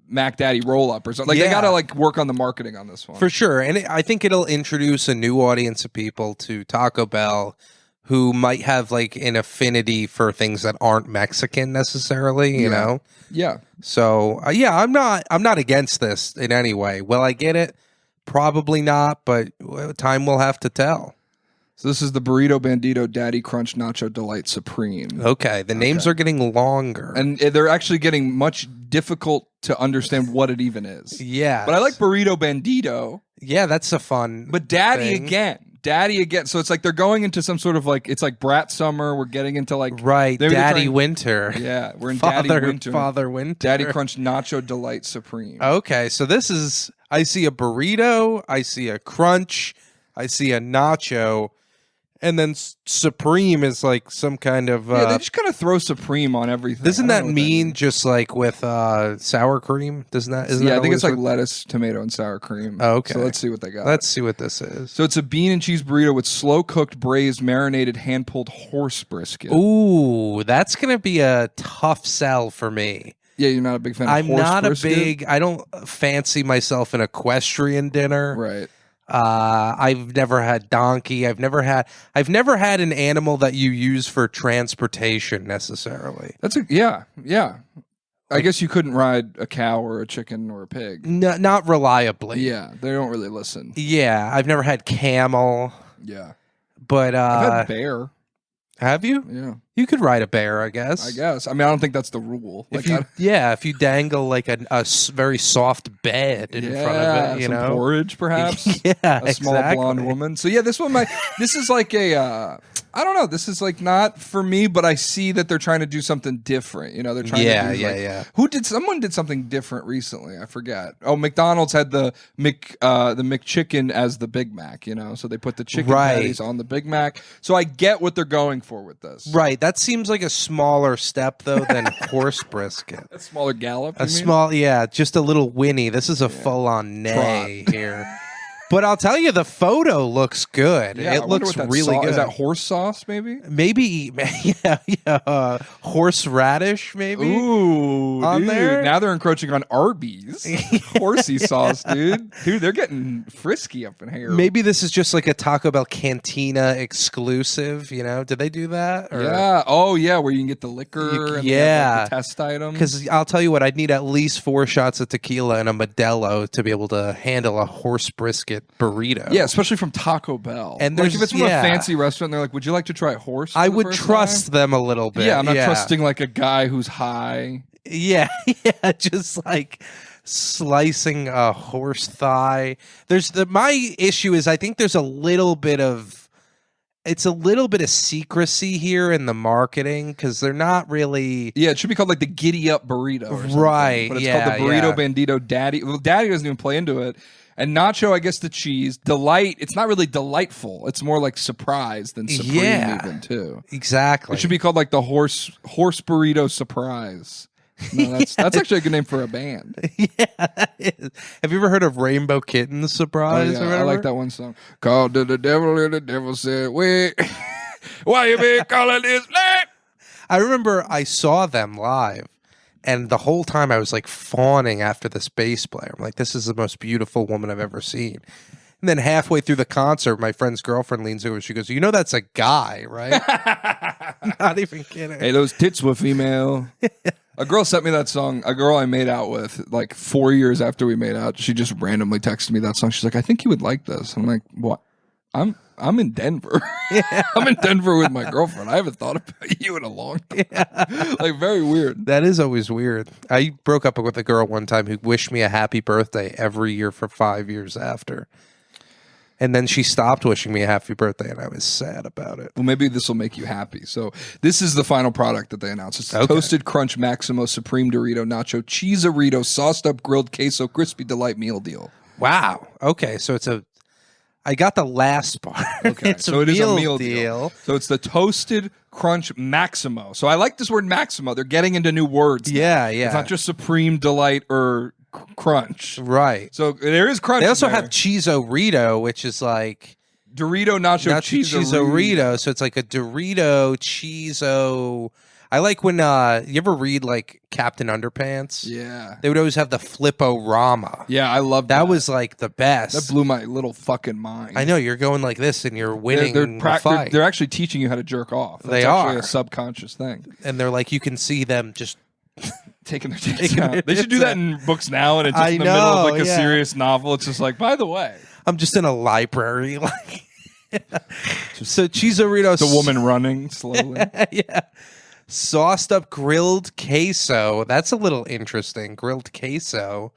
Mac Daddy Roll Up or something. Like they Yeah. gotta like work on the marketing on this one for sure, and I think it'll introduce a new audience of people to Taco Bell who might have like an affinity for things that aren't Mexican necessarily, you know. Yeah. So yeah, I'm not against this in any way. Will I get it? Probably not, but time will have to tell. So this is the Burrito Bandito Daddy Crunch Nacho Delight Supreme. Okay, the names are getting longer, And they're actually getting much difficult to understand what it even is. yeah, But I like Burrito Bandito. yeah, that's a fun. But Daddy thing. again. So it's like they're going into some sort of like, it's like Brat Summer. We're getting into like, Right, maybe they're Daddy trying- Winter. Yeah, we're in Father, Daddy Winter. Father Winter. Daddy Crunch Nacho Delight Supreme. Okay, so this is, I see a burrito, I see a crunch, I see a nacho, and then Supreme is like some kind of. Yeah, they just kind of throw Supreme on everything. Doesn't I that don't know what mean means. just like with sour cream? Doesn't that? Isn't Yeah, that I think it's always like what- lettuce, tomato, and sour cream. Oh, okay. So let's see what they got. Let's see what this is. So it's a bean and cheese burrito with slow cooked, braised, marinated, hand pulled horse brisket. Ooh, that's gonna be a tough sell for me. Yeah, you're not a big fan of I'm horse not brisket? I don't fancy myself an equestrian dinner. Right. I've never had donkey. I've never had an animal that you use for transportation necessarily. Yeah. I guess you couldn't ride a cow or a chicken or a pig. Not reliably. Yeah, they don't really listen. Yeah, I've never had camel, Yeah. but I've had bear. have you? Yeah. You could ride a bear, I guess. I mean, I don't think that's the rule. If Like, if you dangle like a very soft bed in front of it, you some know, porridge, perhaps. yeah, A small blonde woman. So yeah, this is like a I don't know. This is like not for me, but I see that they're trying to do something different. You know, they're trying to do someone did something different recently. I forget. Oh, McDonald's had the McChicken as the Big Mac, you know. So they put the chicken patties on the Big Mac. So I get what they're going for with this. Right. That seems like a smaller step though than horse brisket. A smaller gallop. Just a little whinny. This is a full-on neigh here. But I'll tell you, the photo looks good. Yeah, it looks really good. Is that horse sauce, maybe? Maybe, horseradish, maybe. Ooh, on dude. there. Now they're encroaching on Arby's. Horsey sauce, dude. Dude, they're getting frisky up in here. Maybe this is just like a Taco Bell Cantina exclusive. You know, did they do that? Or? Yeah. Oh, yeah, where you can get the liquor and the test item. Because I'll tell you what, I'd need at least 4 shots of tequila and a Modelo to be able to handle a horse brisket burrito. Yeah, especially from Taco Bell. And like if it's from a fancy restaurant, they're like, "Would you like to try horse?" I would trust them a little bit. Yeah, I'm not trusting like a guy who's high. Yeah, just like slicing a horse thigh. My issue is I think there's a little bit of secrecy here in the marketing because they're not really. Yeah, it should be called like the Giddy Up Burrito, or something. Right? But it's called the Burrito Bandito Daddy. Well, Daddy doesn't even play into it. And nacho, I guess the cheese. Delight, it's not really delightful. It's more like surprise than supreme even, too. Exactly. It should be called like the horse burrito surprise. No, that's actually a good name for a band. Yeah, that is. Have you ever heard of Rainbow Kitten's Surprise? Oh, yeah, I like that one song. Called to the devil and the devil said, wait, why you been calling this name? I remember I saw them live. And the whole time I was like fawning after this bass player. I'm like, this is the most beautiful woman I've ever seen. And then halfway through the concert, my friend's girlfriend leans over. She goes, "You know that's a guy, right?" Not even kidding. Hey, those tits were female. A girl sent me that song. A girl I made out with like 4 years after we made out. She just randomly texted me that song. She's like, "I think you would like this." I'm like, "What?" I'm in Denver. I'm in Denver with my girlfriend. I haven't thought about you in a long time. Yeah. Like, very weird. That is always weird. I broke up with a girl one time who wished me a happy birthday every year for 5 years after. And then she stopped wishing me a happy birthday, and I was sad about it. Well, maybe this will make you happy. So this is the final product that they announced. It's the Toasted Crunch Maximo Supreme Dorito Nacho Cheese-A-Rito Sauced Up Grilled Queso Crispy Delight Meal Deal. Wow. Okay, so I got the last part. Okay, so it is a meal deal. So it's the Toasted Crunch Maximo. So I like this word Maximo. They're getting into new words. Yeah. It's not just Supreme Delight or Crunch. Right. So there is crunch. They also have Cheezo-Rito, which is like Dorito Nacho Cheezo-Rito. So it's like a Dorito Cheezo. I like when you ever read like Captain Underpants? Yeah. They would always have the Flip-O-Rama. Yeah, I love that. That was like the best. That blew my little fucking mind. I know, you're going like this and you're winning the fight. They're actually teaching you how to jerk off. That's actually a subconscious thing. And they're like, you can see them just taking their tits out. They should do that in books now, and it's just in the middle of like a serious novel. It's just like, by the way, I'm just in a library. Like, so Cheezo-Rito. The woman running slowly. Yeah. Sauced up grilled queso. That's a little interesting. Grilled queso.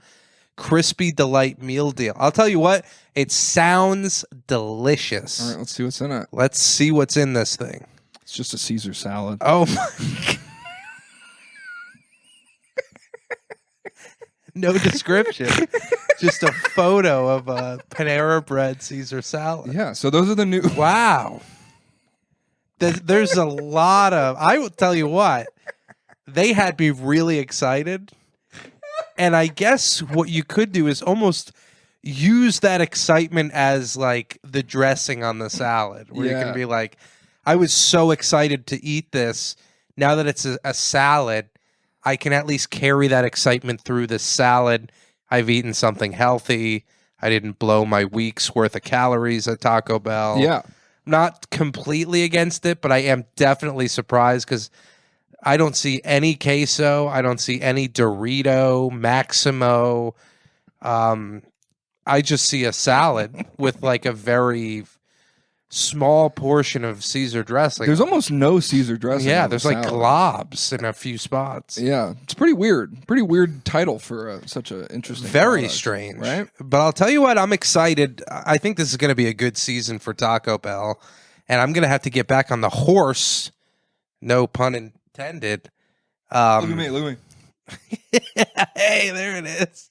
Crispy Delight meal deal. I'll tell you what, it sounds delicious. All right, let's see what's in it. Let's see what's in this thing. It's just a Caesar salad. Oh my God. No description. Just a photo of a Panera Bread Caesar salad. Yeah, so those are the new... Wow. There's a lot of... I will tell you what. They had me really excited. And I guess what you could do is almost use that excitement as like the dressing on the salad. Where you can be like, I was so excited to eat this. Now that it's a salad, I can at least carry that excitement through the salad. I've eaten something healthy. I didn't blow my week's worth of calories at Taco Bell. Yeah. Not completely against it, but I am definitely surprised because I don't see any queso. I don't see any Dorito, Maximo. I just see a salad with like a very small portion of Caesar dressing. There's almost no Caesar dressing. Yeah, there's like globs in a few spots. Yeah, it's pretty weird. Pretty weird title for such an interesting Very strange. Right? But I'll tell you what, I'm excited. I think this is going to be a good season for Taco Bell. and I'm gonna have to get back on the horse. No pun intended. Look at me. Look at me. Hey, there it is.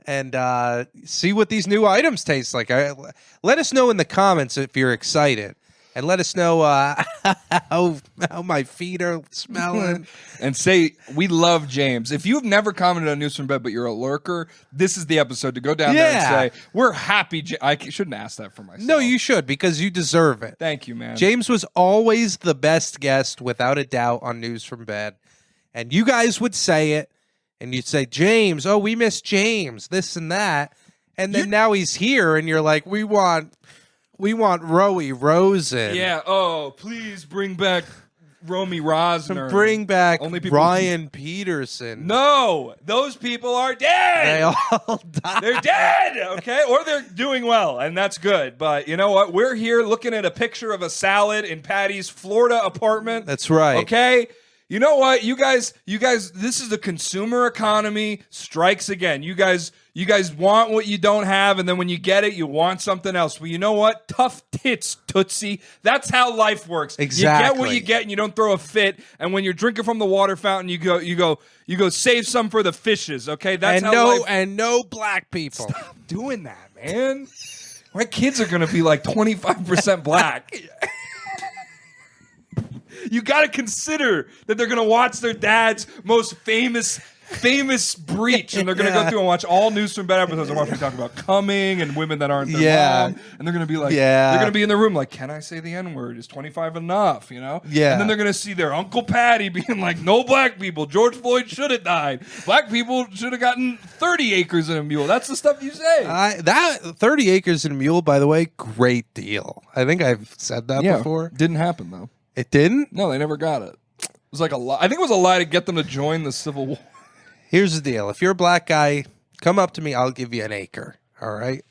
And see what these new items taste like. Let us know in the comments if you're excited. And let us know how my feet are smelling. And say, we love James. If you've never commented on News from Bed, but you're a lurker, this is the episode to go down there and say, we're happy. I shouldn't ask that for myself. No, you should, because you deserve it. Thank you, man. James was always the best guest, without a doubt, on News from Bed. And you guys would say it, and you'd say, James, oh, we miss James, this and that. And then now he's here, and you're like, we want Roey Rosen. Yeah. Oh, please bring back Romy Rosner. Bring back Only people Ryan Peterson. No, those people are dead. They all died. They're dead, okay? Or they're doing well, and that's good. But you know what? We're here looking at a picture of a salad in Patty's Florida apartment. That's right. Okay? You know what? You guys, this is the consumer economy strikes again. You guys want what you don't have, and then when you get it, you want something else. Well, you know what? Tough tits, Tootsie. That's how life works. Exactly. You get what you get, and you don't throw a fit. And when you're drinking from the water fountain, you go save some for the fishes. Okay, that's and no black people. Stop doing that, man. My kids are gonna be like 25% black. You got to consider that they're going to watch their dad's most famous breach, and they're going to go through and watch all News from Bed episodes and watch me talk about coming and women that aren't their mom, and they're going to be like, they're going to be in the room like, can I say the N-word? Is 25 enough? You know? Yeah. And then they're going to see their Uncle Patty being like, no black people. George Floyd should have died. Black people should have gotten 30 acres and a mule. That's the stuff you say. That 30 acres and a mule, by the way, great deal. I think I've said that before. Didn't happen though. It didn't? No, they never got it. It was like a lie. I think it was a lie to get them to join the Civil War. Here's the deal. If you're a black guy, come up to me. I'll give you an acre. All right?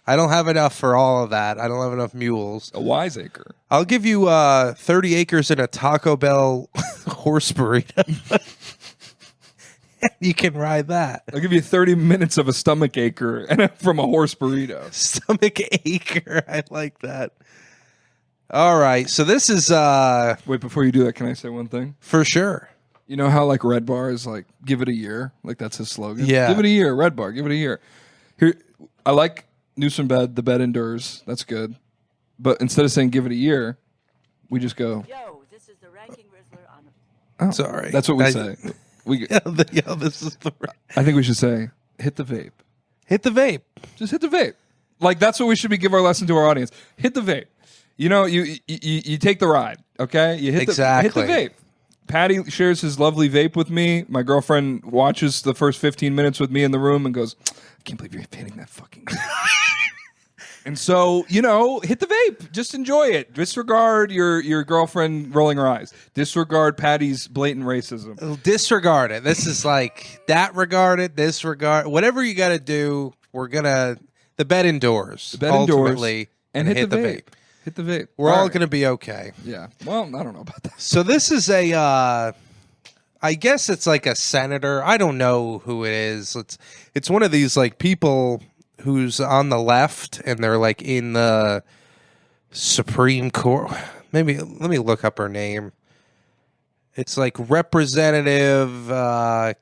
I don't have enough for all of that. I don't have enough mules. A wiseacre. I'll give you 30 acres and a Taco Bell horse burrito. You can ride that. I'll give you 30 minutes of a stomach acre and from a horse burrito. Stomach acre. I like that. All right, so this is Wait, before you do that, can I say one thing? for sure. You know how like Red Bar is like, give it a year? Like that's his slogan? Yeah. Give it a year, Red Bar, give it a year. Here, I like News from Bed, the bed endures. That's good. But instead of saying give it a year, we just go, Yo, this is the ranking Rizzler on the... oh, Sorry. That's what we say. This is the I think we should say, hit the vape. hit the vape. Just hit the vape. Like that's what we should give our lesson to our audience. Hit the vape. You know, you take the ride, okay? You hit the vape. Patty shares his lovely vape with me. My girlfriend watches the first 15 minutes with me in the room and goes, I can't believe you're hitting that fucking vape. And so, you know, hit the vape. Just enjoy it. Disregard your girlfriend rolling her eyes. Disregard Patty's blatant racism. Disregard it. This is like that regard it, disregard. Whatever you got to do, we're going to... The bed endures. The bed ultimately, endures. And hit the vape. Hit the vape. We're all going to be okay. Yeah. Well, I don't know about that. So this is a, I guess it's like a senator. I don't know who it is. It's one of these like people who's on the left and they're like in the Supreme Court. Maybe let me look up her name. It's like Representative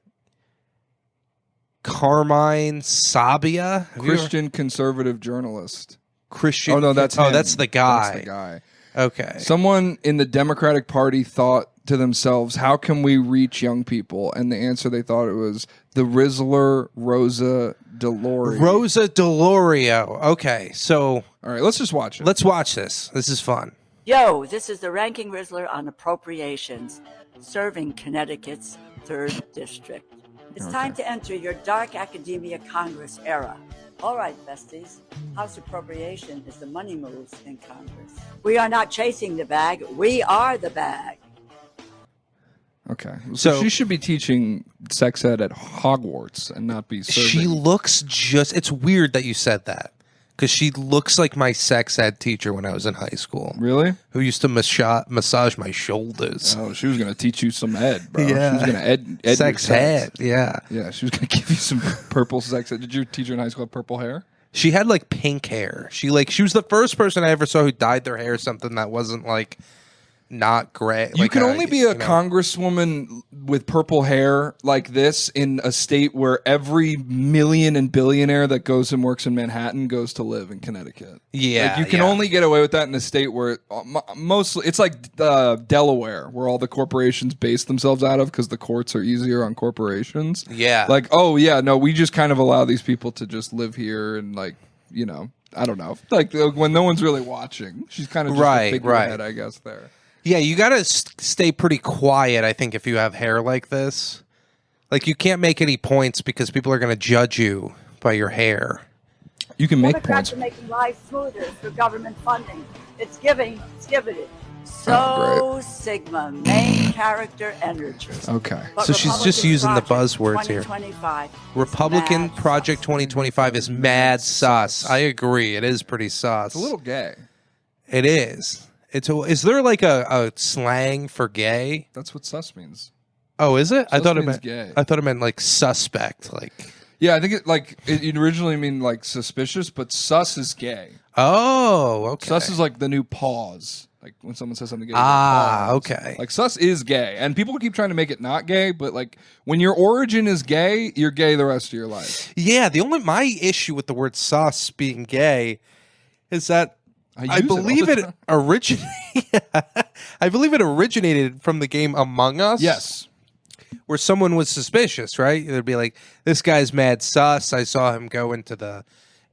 Carmine Sabia, Christian conservative journalist. Christian. Oh no, that's him. him. That's the guy. That's the guy. Okay. Someone in the Democratic Party thought to themselves, how can we reach young people? And the answer they thought it was the Rizzler Rosa DeLorean. Rosa DeLorean. Okay, so all right, let's just watch it. Let's watch this. This is fun. Yo, this is the ranking Rizzler on appropriations, serving Connecticut's 3rd District. It's time to enter your dark academia Congress era. All right, besties. House appropriation is the money moves in Congress. We are not chasing the bag. We are the bag. Okay. So she should be teaching sex ed at Hogwarts and not be serving. She looks just... It's weird that you said that. Because she looks like my sex ed teacher when I was in high school. Really? Who used to massage my shoulders. Oh, she was going to teach you some ed, bro. Yeah. She was going to ed sex ed, yeah. Yeah, she was going to give you some purple sex ed. Did your teacher in high school have purple hair? She had like pink hair. She was the first person I ever saw who dyed their hair something that wasn't like not gray. You like can only be a congresswoman with purple hair like this in a state where every million and billionaire that goes and works in Manhattan goes to live in Connecticut. Yeah, like you can only get away with that in a state where mostly it's like Delaware, where all the corporations base themselves out of because the courts are easier on corporations. Yeah, like oh yeah, no, we just kind of allow these people to just live here and like I don't know, like when no one's really watching. She's kind of just a figurehead, I guess there. Yeah, you got to stay pretty quiet, I think, if you have hair like this. Like, you can't make any points because people are going to judge you by your hair. You can make Democrats points. are making life smoother through government funding. It's giving, it's giving. So Sigma, main character energy. Okay. But So she's just using the Project buzzwords here. 2025 is Republican mad Project sus. 2025 is mad sus. I agree. It is pretty sus. It's a little gay. It is. Is there like a slang for gay? That's what sus means. Oh, is it? Sus I thought it means meant gay. I thought it meant like suspect. Like, Yeah, I think it originally mean like suspicious, but sus is gay. oh, okay. Sus is like the new pause. Like when someone says something gay. Ah, pause. okay. Like sus is gay, and people keep trying to make it not gay, but like when your origin is gay, you're gay the rest of your life. Yeah, my issue with the word sus being gay is that I believe it originated from the game Among Us. Yes. Where someone was suspicious, right? They'd be like, "This guy's mad sus. I saw him go into the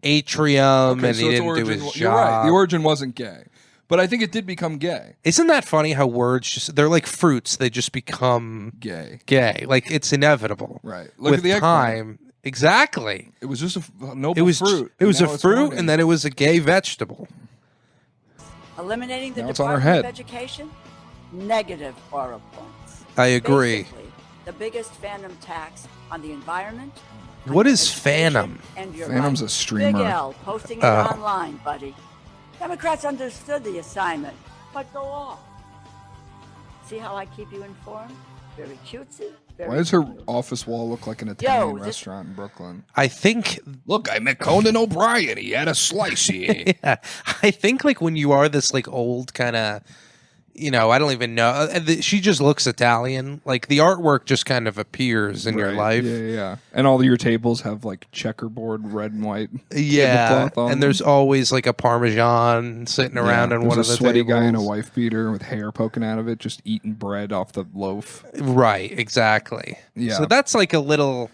atrium and so he its didn't do his origin- job." You're right. The origin wasn't gay, but I think it did become gay. Isn't that funny how words they're like fruits, they just become Gay. Like it's inevitable. Right. Look With at the eggplant. time. Exactly. It was just a noble It was fruit. It was and a now it's fruit horny. and then it was a gay vegetable. Eliminating the Now it's on her Department of head. Education, negative aura points. I agree. Basically, the biggest phantom tax on the environment. on What your is education, phantom? And your Phantom's life. a streamer. Big L, posting it Oh. online, buddy. Democrats understood the assignment, but go off. See how I keep you informed? Very cutesy. Very Why does her cute. office wall look like an Italian this- restaurant in Brooklyn? I think Look, I met Conan O'Brien. He had a slice here. yeah, I think like when you are this like old kind of, I don't even know. She just looks Italian. Like the artwork just kind of appears in your Right. life. Yeah. And all your tables have like checkerboard red and white. Yeah, tablecloth on and them. there's always like a Parmesan sitting around on There's one a of the sweaty guy in a tables. wife beater with hair poking out of it, just eating bread off the loaf. Right, exactly. Yeah. So that's like a little.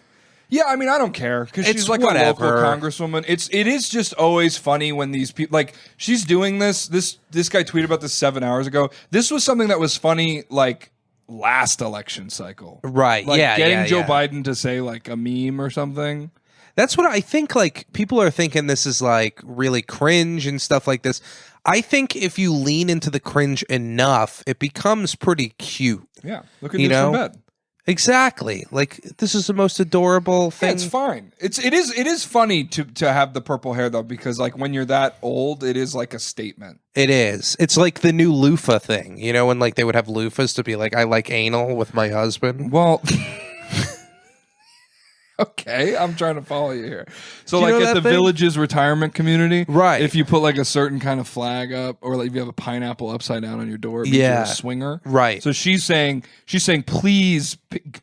Yeah, I mean, I don't care because It's she's like whatever. a local congresswoman. It is just always funny when these people like she's doing this. This guy tweeted about this 7 hours ago. This was something that was funny like last election cycle, Right, Like yeah, getting yeah, Joe yeah. Biden to say like a meme or something. That's what I think. Like people are thinking this is like really cringe and stuff like this. I think if you lean into the cringe enough, it becomes pretty cute. Yeah, look at You News from know? Bed. Exactly. Like this is the most adorable Yeah, thing. it's fine. It is funny to have the purple hair though, because like when you're that old, it is like a statement. It is. It's like the new loofah thing, when like they would have loofahs to be like, I like anal with my husband. Well, okay, I'm trying to follow you here. So, Do you like know at that the thing? Village's retirement community, Right. If you put like a certain kind of flag up, or like if you have a pineapple upside down on your door, it means Yeah. you're a swinger, Right. So she's saying, please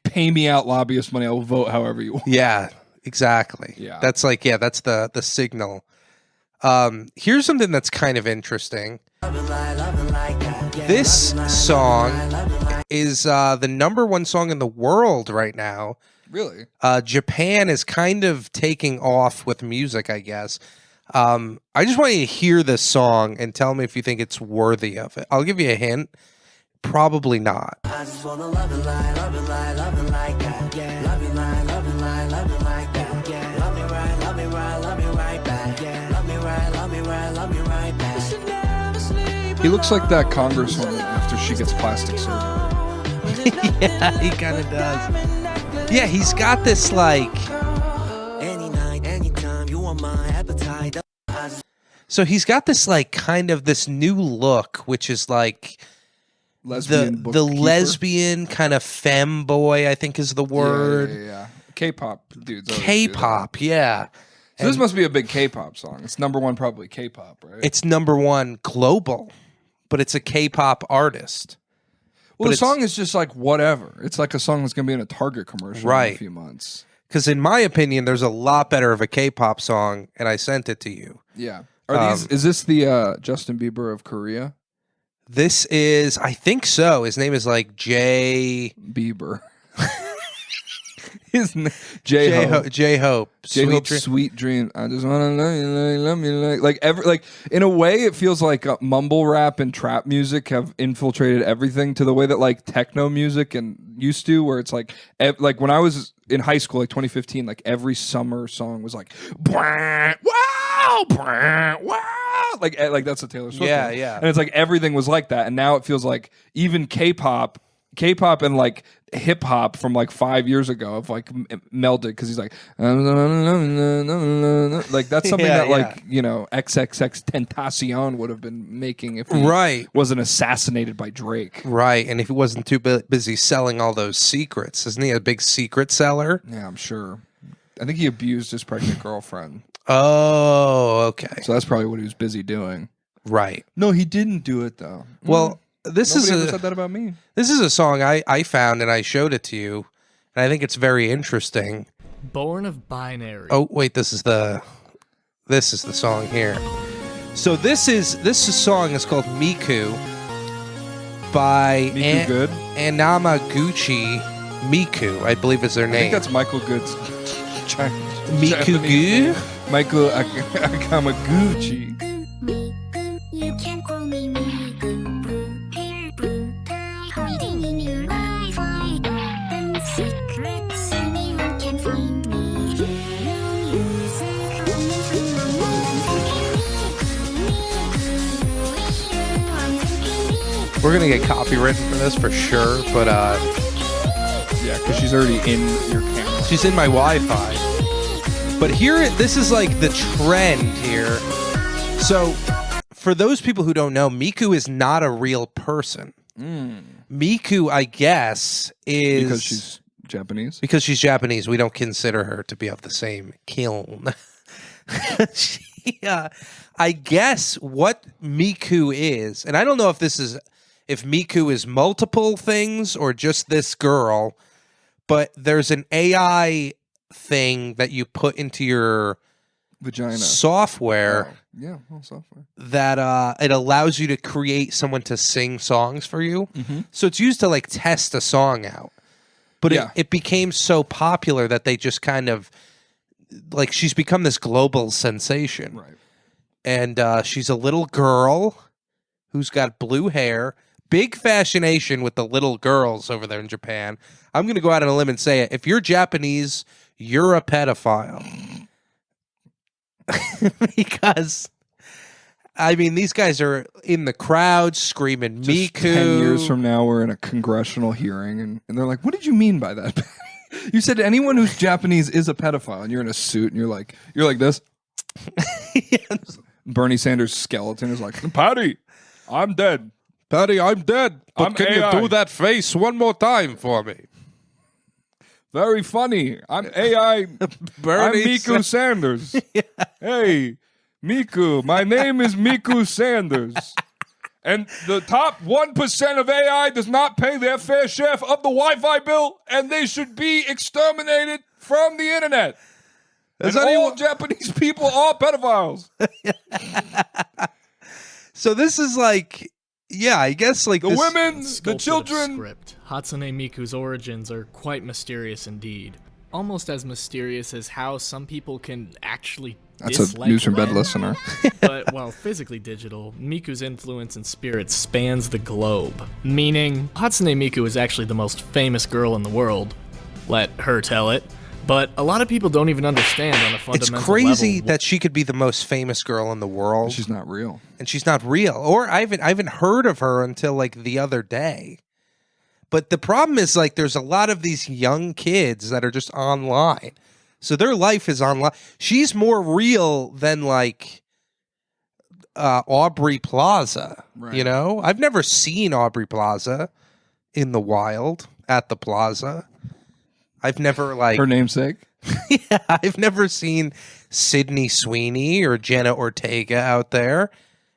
pay me out lobbyist money. I will vote however you want. Yeah, exactly. Yeah. That's like, that's the signal. Here's something that's kind of interesting. This song is the #1 song in the world right now. Really? Japan is kind of taking off with music, I guess. I just want you to hear this song and tell me if you think it's worthy of it. I'll give you a hint. Probably not. I just wanna love it like that. Yeah. Love it like that. Yeah. Love me right, love me right, love me right back. Yeah. Love me right, love me right, love me right back. He looks like that congresswoman after she gets plastic surgery. Yeah, he kind of does. Yeah, he's got this like. Any night, anytime, you want my appetite. So he's got this like kind of this new look, which is like Lesbian the bookkeeper. lesbian kind of femboy, I think is the word. Yeah. K-pop dudes. always do that. K-pop, yeah. So this must be a big K-pop song. It's number one, probably K-pop, right? It's number one global, but it's a K-pop artist. Well, the song is just like whatever. It's like a song that's going to be in a Target commercial in a few months. Because in my opinion, there's a lot better of a K-pop song, and I sent it to you. Yeah. Is this the Justin Bieber of Korea? This is, I think so. His name is like Bieber. His name J-Hope. J-Hope. Sweet Dream. I just wanna love me like in a way it feels like mumble rap and trap music have infiltrated everything to the way that like techno music and used to, where it's like when I was in high school, like 2015, like every summer song was like wow, like that's a Taylor Swift one. Yeah. And it's like everything was like that, and now it feels like even K-pop and like hip hop from like 5 years ago have like melded, because he's like that's something that like you know XXX Tentacion would have been making if he wasn't assassinated by Drake. Right, and if he wasn't too busy selling all those secrets. Isn't he a big secret seller? Yeah, I'm sure. I think he abused his pregnant girlfriend. Oh, okay. So that's probably what he was busy doing. Right. No, he didn't do it though. Well, Nobody ever said that about me. This is a song I found and I showed it to you, and I think it's very interesting. Born of Binary. Oh wait, this is the song here. So this song is called Miku by Anamaguchi Miku, I believe is their name. I think that's Michael Good's Miku Gu? Michael Akamaguchi. You can call me Miku. Hiding in your eyes like open secrets. Anyone can find me. No music coming from my mind. We're gonna get copywritten for this for sure, but yeah, because she's already in your camera. She's in my Wi-Fi. But here, this is like the trend here. So, for those people who don't know, Miku is not a real person. Miku, I guess, is... Because she's Japanese? Because she's Japanese. We don't consider her to be of the same kiln. I guess what Miku is, and I don't know if Miku is multiple things or just this girl, but there's an AI thing that you put into your vagina software. Yeah, software. That it allows you to create someone to sing songs for you. Mm-hmm. So it's used to like test a song out. But it became so popular that they just kind of like she's become this global sensation. Right. And she's a little girl who's got blue hair. Big fascination with the little girls over there in Japan. I'm going to go out on a limb and say it. If you're Japanese, you're a pedophile. Because, I mean, these guys are in the crowd screaming Just Miku. 10 years from now, we're in a congressional hearing, and they're like, what did you mean by that? You said anyone who's Japanese is a pedophile, and you're in a suit, and you're like this? Yes. Bernie Sanders' skeleton is like, Patty, I'm dead. Patty, I'm dead. But can AI. you do that face one more time for me? Very funny. I'm AI. I'm Miku Sanders. Yeah. Hey, Miku. My name is Miku Sanders. And the top 1% of AI does not pay their fair share of the Wi-Fi bill, and they should be exterminated from the internet. And all Japanese people are pedophiles. So this is like, yeah, I guess like the women, the children. Script. Hatsune Miku's origins are quite mysterious indeed. Almost as mysterious as how some people can actually That's a News from Bed listener. But while physically digital, Miku's influence and spirit spans the globe. Meaning, Hatsune Miku is actually the most famous girl in the world. Let her tell it. But a lot of people don't even understand on a fundamental level. It's crazy that she could be the most famous girl in the world. She's not real. And she's not real. Or I haven't heard of her until like the other day. But the problem is like there's a lot of these young kids that are just online. So their life is online. She's more real than like Aubrey Plaza. Right. You know? I've never seen Aubrey Plaza in the wild at the plaza. I've never like her namesake. Yeah, I've never seen Sydney Sweeney or Jenna Ortega out there.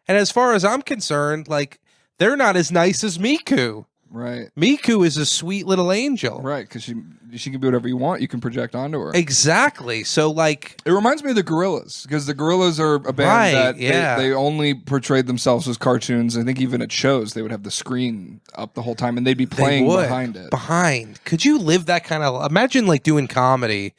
And as far as I'm concerned, like, they're not as nice as Miku. Right. Miku is a sweet little angel. Right, because she can be whatever you want. You can project onto her. Exactly. So, like... It reminds me of the Gorillas, because the Gorillas are a band that they only portrayed themselves as cartoons. I think even at shows, they would have the screen up the whole time, and they'd be playing behind it. Could you live that kind of... Imagine, like, doing comedy,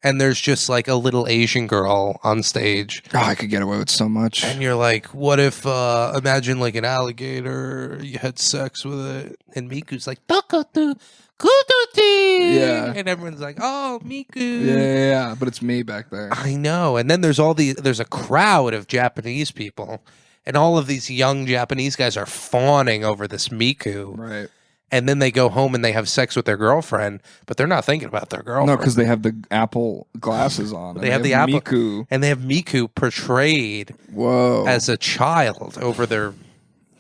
and there's just, like, a little Asian girl on stage. Oh, I could get away with so much. And you're like, what if, imagine, like, an alligator, you had sex with it, and Miku's like, Tokotu, Kututi. Yeah. And everyone's like, oh, Miku. Yeah, but it's me back there. I know. And then there's a crowd of Japanese people, and all of these young Japanese guys are fawning over this Miku. Right. And then they go home and they have sex with their girlfriend, but they're not thinking about their girlfriend. No, because they have the Apple glasses on. They have the Apple Miku. And they have Miku portrayed as a child over their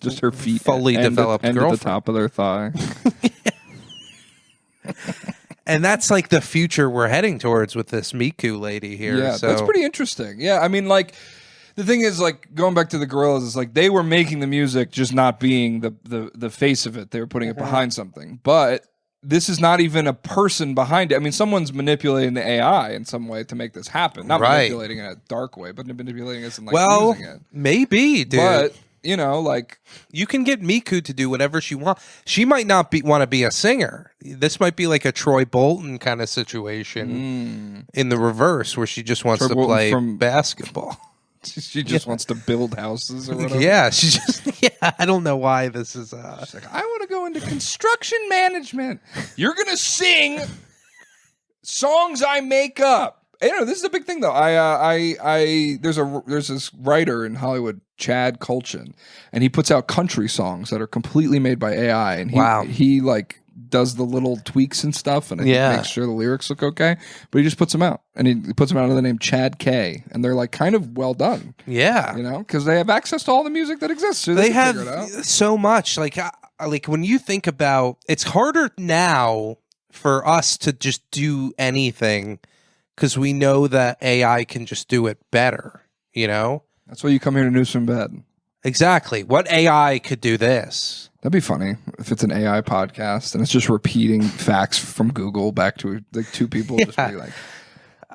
just her feet, fully developed girlfriend at the top of their thigh. And that's like the future we're heading towards with this Miku lady here. Yeah, so. that's pretty interesting. Yeah, I mean, like, the thing is, like, going back to the Gorillas, is like they were making the music, just not being the face of it. They were putting it behind something. But this is not even a person behind it. I mean, someone's manipulating the AI in some way to make this happen. Not manipulating it in a dark way, but manipulating us and like using it. Maybe, dude. But you know, like, you can get Miku to do whatever she wants. She might not want to be a singer. This might be like a Troy Bolton kind of situation in the reverse, where she just wants to play basketball. She just wants to build houses or whatever. Yeah, she just I don't know why this is she's like, I want to go into construction management. You're gonna sing songs I make up. You know, this is a big thing though. There's this writer in Hollywood, Chad Kultgen, and he puts out country songs that are completely made by AI, and he like does the little tweaks and stuff, and makes sure the lyrics look okay. But he just puts them out, and he puts them out under the name Chad K, and they're like kind of well done. Yeah, you know, because they have access to all the music that exists. So they have so much. Like when you think about, it's harder now for us to just do anything because we know that AI can just do it better. You know, that's why you come here to News from Bed. Exactly. What AI could do this? That'd be funny if it's an AI podcast and it's just repeating facts from Google back to like two people just be like,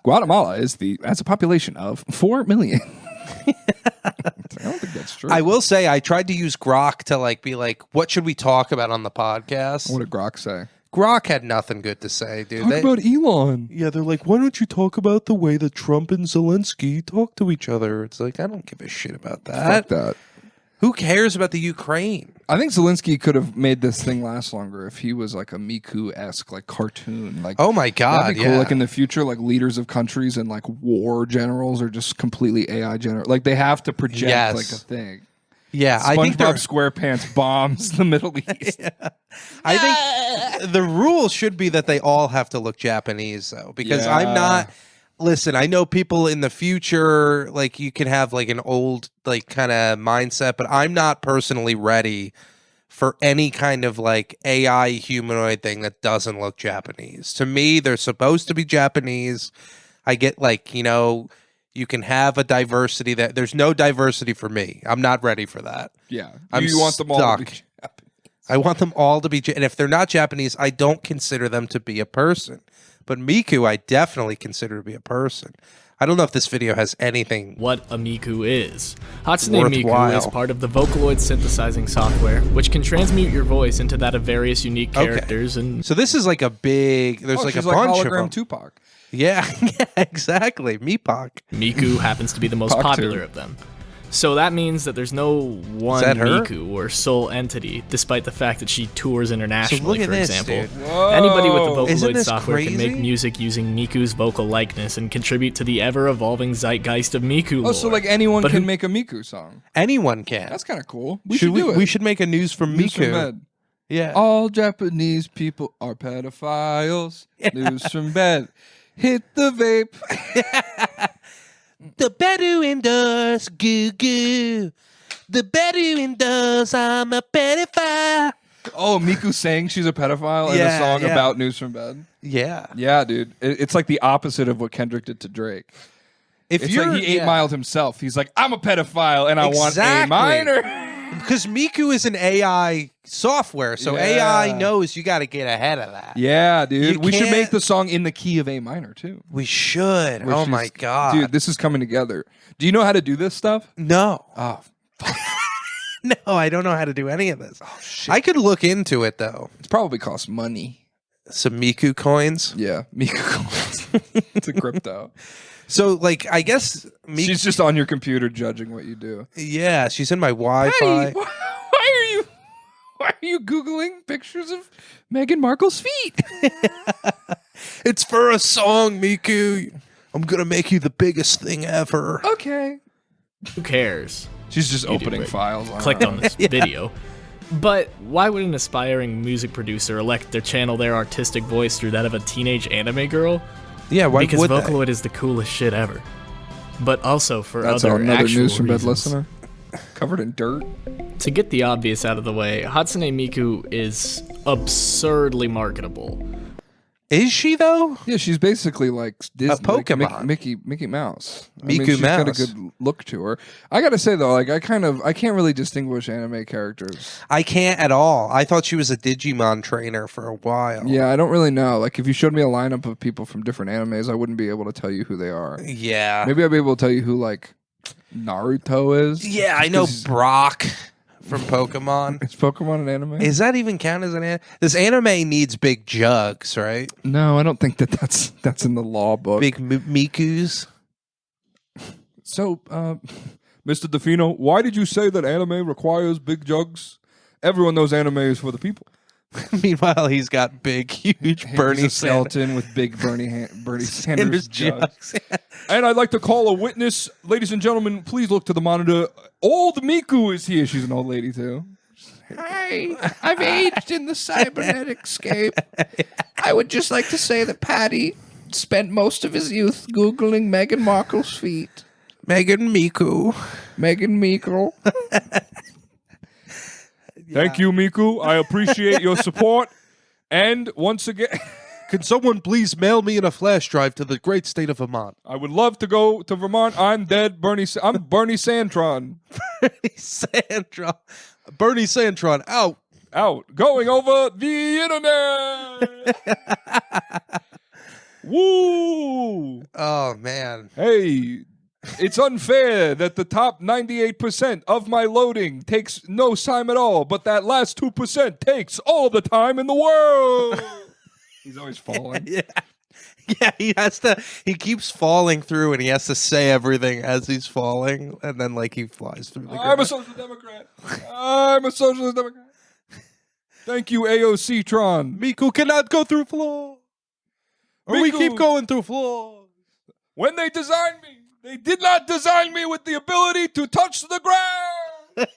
Guatemala has a population of 4 million. I don't think that's true. I will say I tried to use Grok to like be like, what should we talk about on the podcast? What did Grok say? Grok had nothing good to say, dude. Talk about Elon. Yeah, they're like, why don't you talk about the way that Trump and Zelensky talk to each other? It's like, I don't give a shit about that. Fuck that. Who cares about the Ukraine? I think Zelensky could have made this thing last longer if he was like a Miku-esque like cartoon. Like, oh my god, that'd be cool. Like in the future, like leaders of countries and like war generals are just completely AI general. Like they have to project like a thing. Yeah, I think SpongeBob SquarePants bombs the Middle East. I think the rule should be that they all have to look Japanese, though, because I'm not. Listen, I know people in the future, like you can have like an old like kind of mindset, but I'm not personally ready for any kind of like AI humanoid thing that doesn't look Japanese. To me, they're supposed to be Japanese. I get like, you know, you can have a diversity that there's no diversity for me. I'm not ready for that. Yeah. You want them all to be Japanese. I want them all to be, and if they're not Japanese, I don't consider them to be a person. But Miku, I definitely consider to be a person. I don't know if this video has anything. What a Miku is. Hatsune worthwhile. Miku is part of the Vocaloid synthesizing software, which can transmute your voice into that of various unique characters. And so this is like a big. There's like a bunch of them. Tupac. Yeah, exactly. Meepak. Miku happens to be the most popular of them. So that means that there's no one Miku or sole entity, despite the fact that she tours internationally, for example. Anybody with the Vocaloid software can make music using Miku's vocal likeness and contribute to the ever-evolving zeitgeist of Miku lore. Oh, so like anyone can make a Miku song? Anyone can. That's kind of cool. We should do it. We should make a News from Miku. Yeah. All Japanese people are pedophiles. News from Bed. Hit the vape. The Bedouin does goo goo. The Bedouin does I'm a pedophile. Oh, Miku saying she's a pedophile in a song about News from Bed? Yeah. Yeah, dude. It's like the opposite of what Kendrick did to Drake. If It's you're like he 8-miled himself. He's like, I'm a pedophile and I want A Exactly. minor. because Miku is an AI software, so Yeah. AI knows you got to get ahead of that. Yeah, dude. You We should can't- make the song in the key of A minor too. We should. Which Oh is- my god, Dude, this is coming together. Do you know how to do this stuff? No, Oh, no, I don't know how to do any of this. oh shit. I could look into it though. It probably costs money. Some Miku coins. Yeah, Miku. It's a crypto. So, like, I guess Miku. She's just on your computer judging what you do. Yeah, she's in my Wi-Fi. Hey, why are you Googling pictures of Meghan Markle's feet? It's for a song, Miku. I'm gonna make you the biggest thing ever. Okay. Who cares? She's just You do opening it. files. Clicked on this video. But why would an aspiring music producer elect to channel their artistic voice through that of a teenage anime girl? Yeah, why Because would they? Vocaloid is the coolest shit ever. But also for That's other another actual news from bed reasons. listener. Covered in dirt. To get the obvious out of the way, Hatsune Miku is absurdly marketable. Is she though? Yeah, she's basically like Disney, Pokemon. like Mickey Mouse. Miku she's got a Mouse. good look to her. I gotta say though, like I can't really distinguish anime characters. I can't at all. I thought she was a Digimon trainer for a while. Yeah, I don't really know. Like if you showed me a lineup of people from different animes, I wouldn't be able to tell you who they are. Yeah. Maybe I'd be able to tell you who like Naruto is. Yeah, I know 'Cause Brock from Pokemon. Is Pokemon an anime? Is that even count as an anime? This anime needs big jugs, right? No, I don't think that's in the law book. Big Mikus. So, Mr. Defino, why did you say that anime requires big jugs? Everyone knows anime is for the people. Meanwhile, he's got big, huge Bernie He's a skeleton with big Bernie Sanders Sanders jugs. And I'd like to call a witness. Ladies and gentlemen, please look to the monitor. Old Miku is here. She's an old lady, too. Hi, I've aged in the cybernetic scape. I would just like to say that Patty spent most of his youth Googling Meghan Markle's feet. Megan Miku. Meghan Markle. Thank you, Miku. I appreciate your support. And once again, Can someone please mail me in a flash drive to the great state of Vermont? I would love to go to Vermont. I'm dead, Bernie. I'm Bernie Santron. Bernie Santron, out. Out. Going over the internet. Woo. Oh, man. Hey, it's unfair that the top 98% of my loading takes no time at all, but that last 2% takes all the time in the world. He's always falling. Yeah. Yeah, he keeps falling through and he has to say everything as he's falling, and then, like, he flies through the I'm a ground. social democrat. I'm a socialist democrat. Thank you, AOC Tron. Miku cannot go through floor. Or we Miku. keep going through floor. When they designed me, they did not design me with the ability to touch the ground.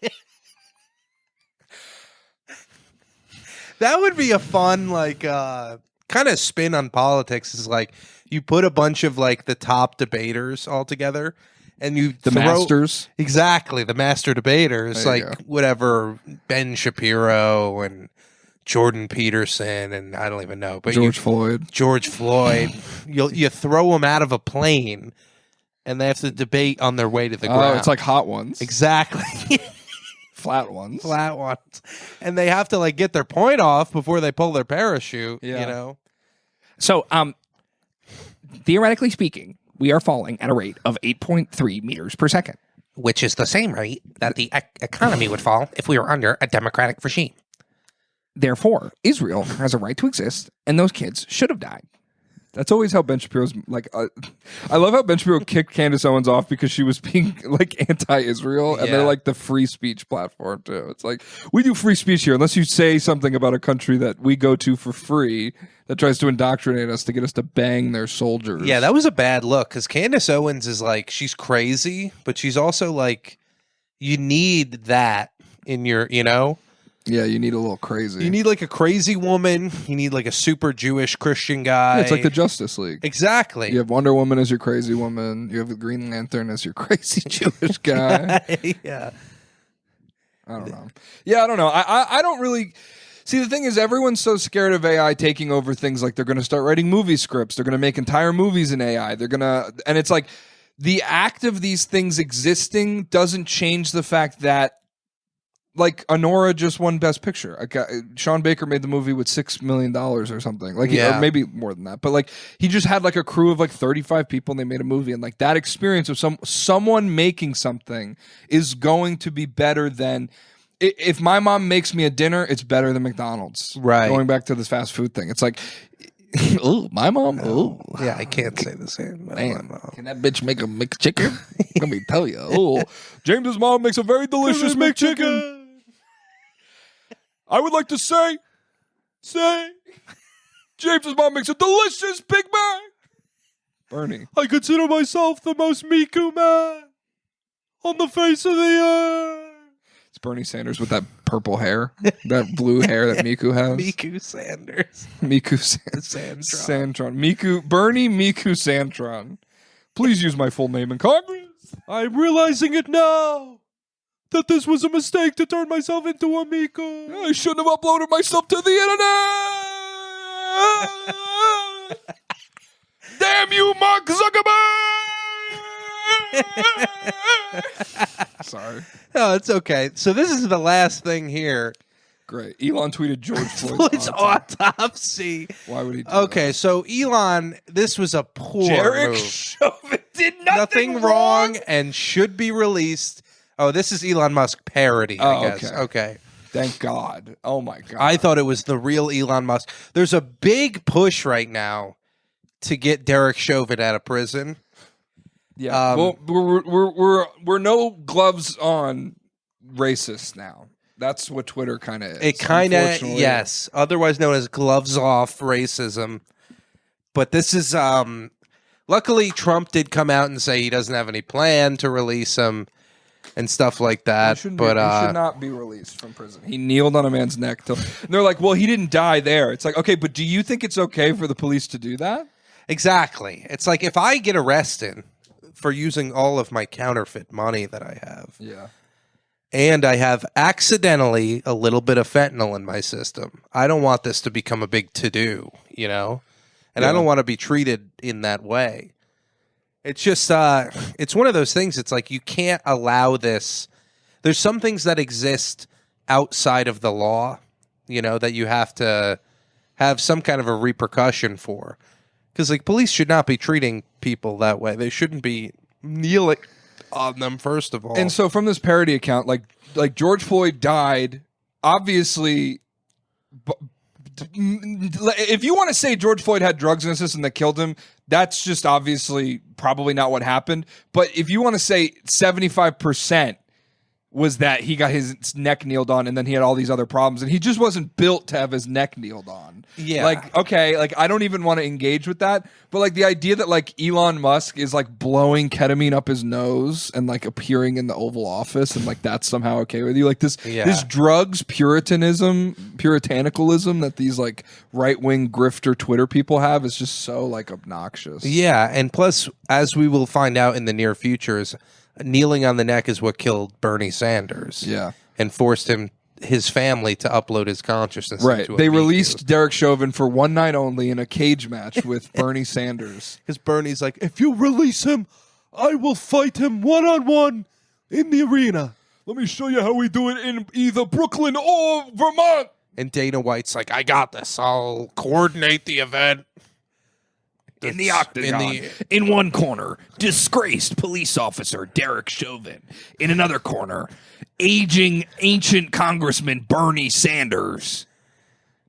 That would be a fun, like, kind of spin on politics. Is like you put a bunch of like the top debaters all together, and you The throw, masters. exactly the master debaters, There you like go. whatever Ben Shapiro and Jordan Peterson, and I don't even know, but George Floyd. George Floyd. You throw them out of a plane, and they have to debate on their way to the ground. Oh, it's like hot ones. exactly. Flat ones. Flat ones, and they have to like get their point off before they pull their parachute. Yeah. You know, So, theoretically speaking, we are falling at a rate of 8.3 meters per second. which is the same rate that the economy would fall if we were under a democratic regime. Therefore, Israel has a right to exist, and those kids should have died. That's always how Ben Shapiro's like. I love how Ben Shapiro kicked Candace Owens off because she was being like anti-Israel, and Yeah. they're like the free speech platform too. It's like we do free speech here, unless you say something about a country that we go to for free that tries to indoctrinate us to get us to bang their soldiers. yeah, that was a bad look because Candace Owens is like she's crazy, but she's also like you need that in your, you know. Yeah, you need a little crazy. You need like a crazy woman. You need like a super Jewish Christian guy. Yeah, it's like the Justice League. exactly. You have Wonder Woman as your crazy woman. You have the Green Lantern as your crazy Jewish guy. yeah. I don't know. Yeah, I don't know. I don't really see. The thing is, everyone's so scared of AI taking over things. Like they're going to start writing movie scripts. They're going to make entire movies in AI. They're gonna, and it's like the act of these things existing doesn't change the fact that, like, Honora just won Best Picture. Sean Baker made the movie with $6 million or something, like, or maybe more than that. But like, he just had like a crew of like 35 people, and they made a movie. And like that experience of someone making something is going to be better than if my mom makes me a dinner. It's better than McDonald's. Right. Going back to this fast food thing, it's like, oh, my mom. Oh, Yeah, I can't say the same. man, can that bitch make a McChicken? Let me tell you. Oh, James's mom makes a very delicious McChicken. I would like to say, James's mom makes a delicious Big Mac. Bernie, I consider myself the most Miku man on the face of the earth. It's Bernie Sanders with that purple hair, that blue hair that Miku has. Miku Sanders. Miku Sandron. Miku, Bernie Miku Santron. Please use my full name in Congress. I'm realizing it now. That this was a mistake to turn myself into a Miku. I shouldn't have uploaded myself to the internet. Damn you, Mark Zuckerberg! Sorry. No, it's okay. So this is the last thing here. Great. Elon tweeted George Floyd's autopsy. Why would he do Okay, that? so Elon, this was a poor Derek move. Chauvin did Nothing wrong and should be released. Oh, this is Elon Musk parody, I guess. Okay. Thank God. Oh, my God. I thought it was the real Elon Musk. There's a big push right now to get Derek Chauvin out of prison. Yeah. Well, we're no gloves on racist now. That's what Twitter kind of is. It kind of, yes. Otherwise known as gloves off racism. But this is, luckily Trump did come out and say he doesn't have any plan to release him and stuff like that. He But should not be released from prison. He kneeled on a man's neck. And they're like, well, he didn't die there. It's like, okay, but do you think it's okay for the police to do that? Exactly. It's like if I get arrested for using all of my counterfeit money that I have. Yeah. And I have accidentally a little bit of fentanyl in my system. I don't want this to become a big to-do, you know? And I don't want to be treated in that way. It's just, it's one of those things. It's like you can't allow this. There's some things that exist outside of the law, you know, that you have to have some kind of a repercussion for. Because, like, police should not be treating people that way. They shouldn't be kneeling on them, first of all. And so from this parody account, like George Floyd died, obviously, if you want to say George Floyd had drugs in his system that killed him, that's just obviously probably not what happened. But if you want to say 75% was that he got his neck kneeled on and then he had all these other problems and he just wasn't built to have his neck kneeled on. Yeah. Like, okay, like I don't even want to engage with that. But like the idea that like Elon Musk is like blowing ketamine up his nose and like appearing in the Oval Office and like that's somehow okay with you. Like this drugs puritanicalism that these like right-wing grifter Twitter people have is just so like obnoxious. Yeah. And plus, as we will find out in the near future, is kneeling on the neck is what killed Bernie Sanders. Yeah. And forced his family to upload his consciousness. Right. Into a They Miku. released Derek Chauvin for one night only in a cage match with Bernie Sanders. Because Bernie's like, if you release him, I will fight him one-on-one in the arena. Let me show you how we do it in either Brooklyn or Vermont. And Dana White's like, I got this. I'll coordinate the event. In the octagon, in one corner, disgraced police officer Derek Chauvin. In another corner, aging ancient Congressman Bernie Sanders.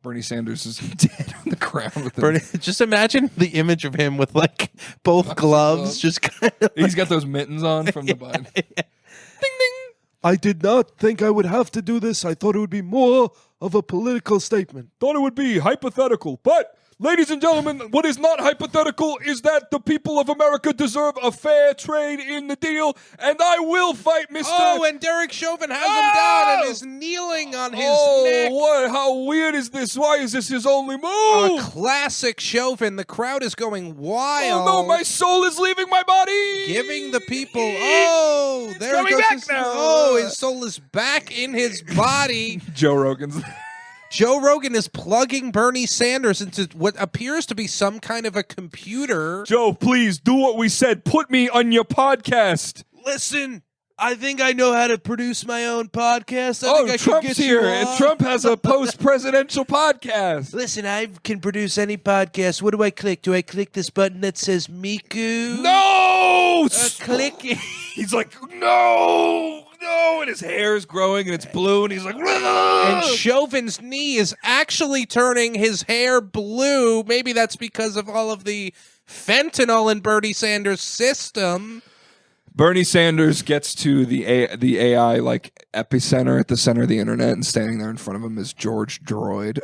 Bernie Sanders is dead on the ground. With Bernie, just imagine the image of him with like both gloves, just kind of. He's got those mittens on from the Biden. Ding ding. I did not think I would have to do this. I thought it would be more of a political statement. Thought it would be hypothetical, but ladies and gentlemen, what is not hypothetical is that the people of America deserve a fair trade in the deal, and I will fight Mr. Oh, and Derek Chauvin has him down and is kneeling on his neck. What? How weird is this? Why is this his only move? A classic Chauvin. The crowd is going wild. Oh no, my soul is leaving my body. Giving the people. Oh, there coming goes back his, now. Oh, his soul is back in his body. Joe Rogan's. Joe Rogan is plugging Bernie Sanders into what appears to be some kind of a computer. Joe, please do what we said. Put me on your podcast. Listen, I think I know how to produce my own podcast. I think I Trump's could get here, you and on. Trump has a post-presidential podcast. Listen, I can produce any podcast. What do I click? Do I click this button that says Miku? No! Click it. He's like, no, and his hair is growing, and it's blue, and he's like, And Chauvin's knee is actually turning his hair blue. Maybe that's because of all of the fentanyl in Bernie Sanders' system. Bernie Sanders gets to the AI like epicenter at the center of the internet, and standing there in front of him is George Droid.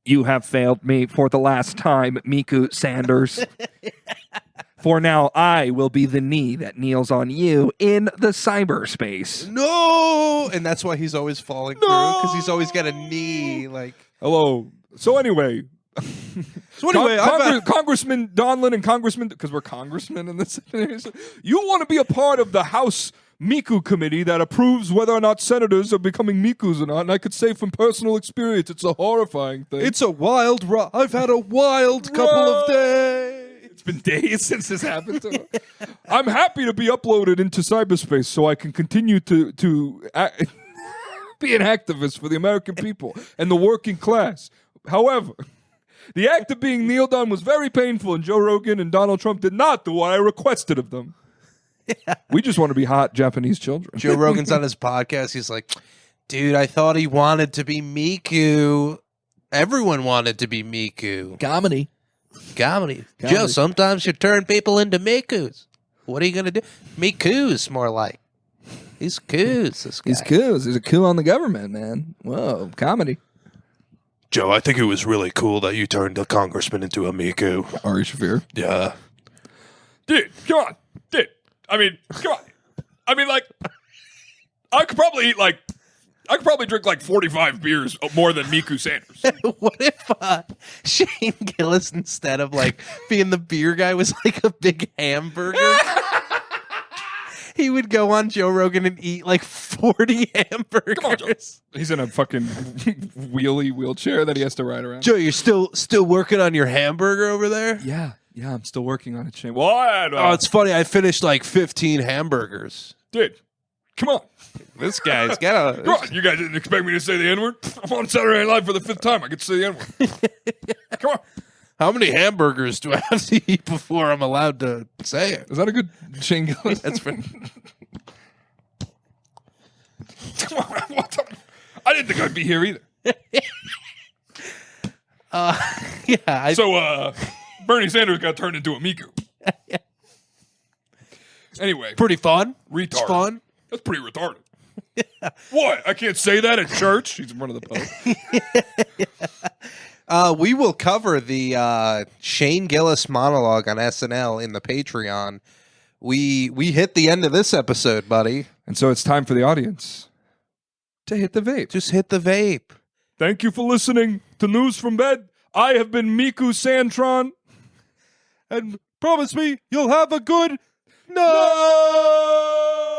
You have failed me for the last time, Miku Sanders. For now, I will be the knee that kneels on you in the cyberspace. No! And that's why he's always falling through, because he's always got a knee. Like, Hello. So anyway, Congressman Donlin and Congressman, because we're congressmen in this, you want to be a part of the House Miku committee that approves whether or not senators are becoming Mikus or not. And I could say from personal experience, it's a horrifying thing. It's a wild ride. I've had a wild couple of days. It's been days since this happened to him. I'm happy to be uploaded into cyberspace so I can continue to be an activist for the American people and the working class. However, the act of being kneeled on was very painful, and Joe Rogan and Donald Trump did not do what I requested of them. Yeah. We just want to be hot Japanese children. Joe Rogan's on his podcast. He's like, dude, I thought he wanted to be Miku. Everyone wanted to be Miku. Comedy. Joe, sometimes you turn people into Mikus. What are you going to do? Mikus, more like. He's coos, this guy. He's coos. He's a coup on the government, man. Whoa, comedy. Joe, I think it was really cool that you turned the congressman into a Miku. Ari Shaffir. Yeah. Dude, come on. Dude, I mean, come on. I mean, like, I could probably drink like 45 beers more than Miku Sanders. What if Shane Gillis, instead of like being the beer guy, was like a big hamburger? He would go on Joe Rogan and eat like 40 hamburgers. Come on, Joe. He's in a fucking wheelchair that he has to ride around. Joe, you're still working on your hamburger over there? Yeah, I'm still working on it, Shane. What? Oh, it's funny. I finished like 15 hamburgers. Dude, come on. This guy's got a... Come on, you guys didn't expect me to say the N-word? I'm on Saturday Night Live for the 5th time. I get to say the N-word. Come on. How many hamburgers do I have to eat before I'm allowed to say it? Is that a good Shane Gillis? That's for... Come on. I didn't think I'd be here either. Yeah. So, Bernie Sanders got turned into a Miku. Anyway. Pretty fun. Retarded. It's fun. That's pretty retarded. What? I can't say that at church? He's in front of the Pope. We will cover the Shane Gillis monologue on SNL in the Patreon. We hit the end of this episode, buddy. And so it's time for the audience to hit the vape. Just hit the vape. Thank you for listening to News from Bed. I have been Miku Santron. And promise me you'll have a good night.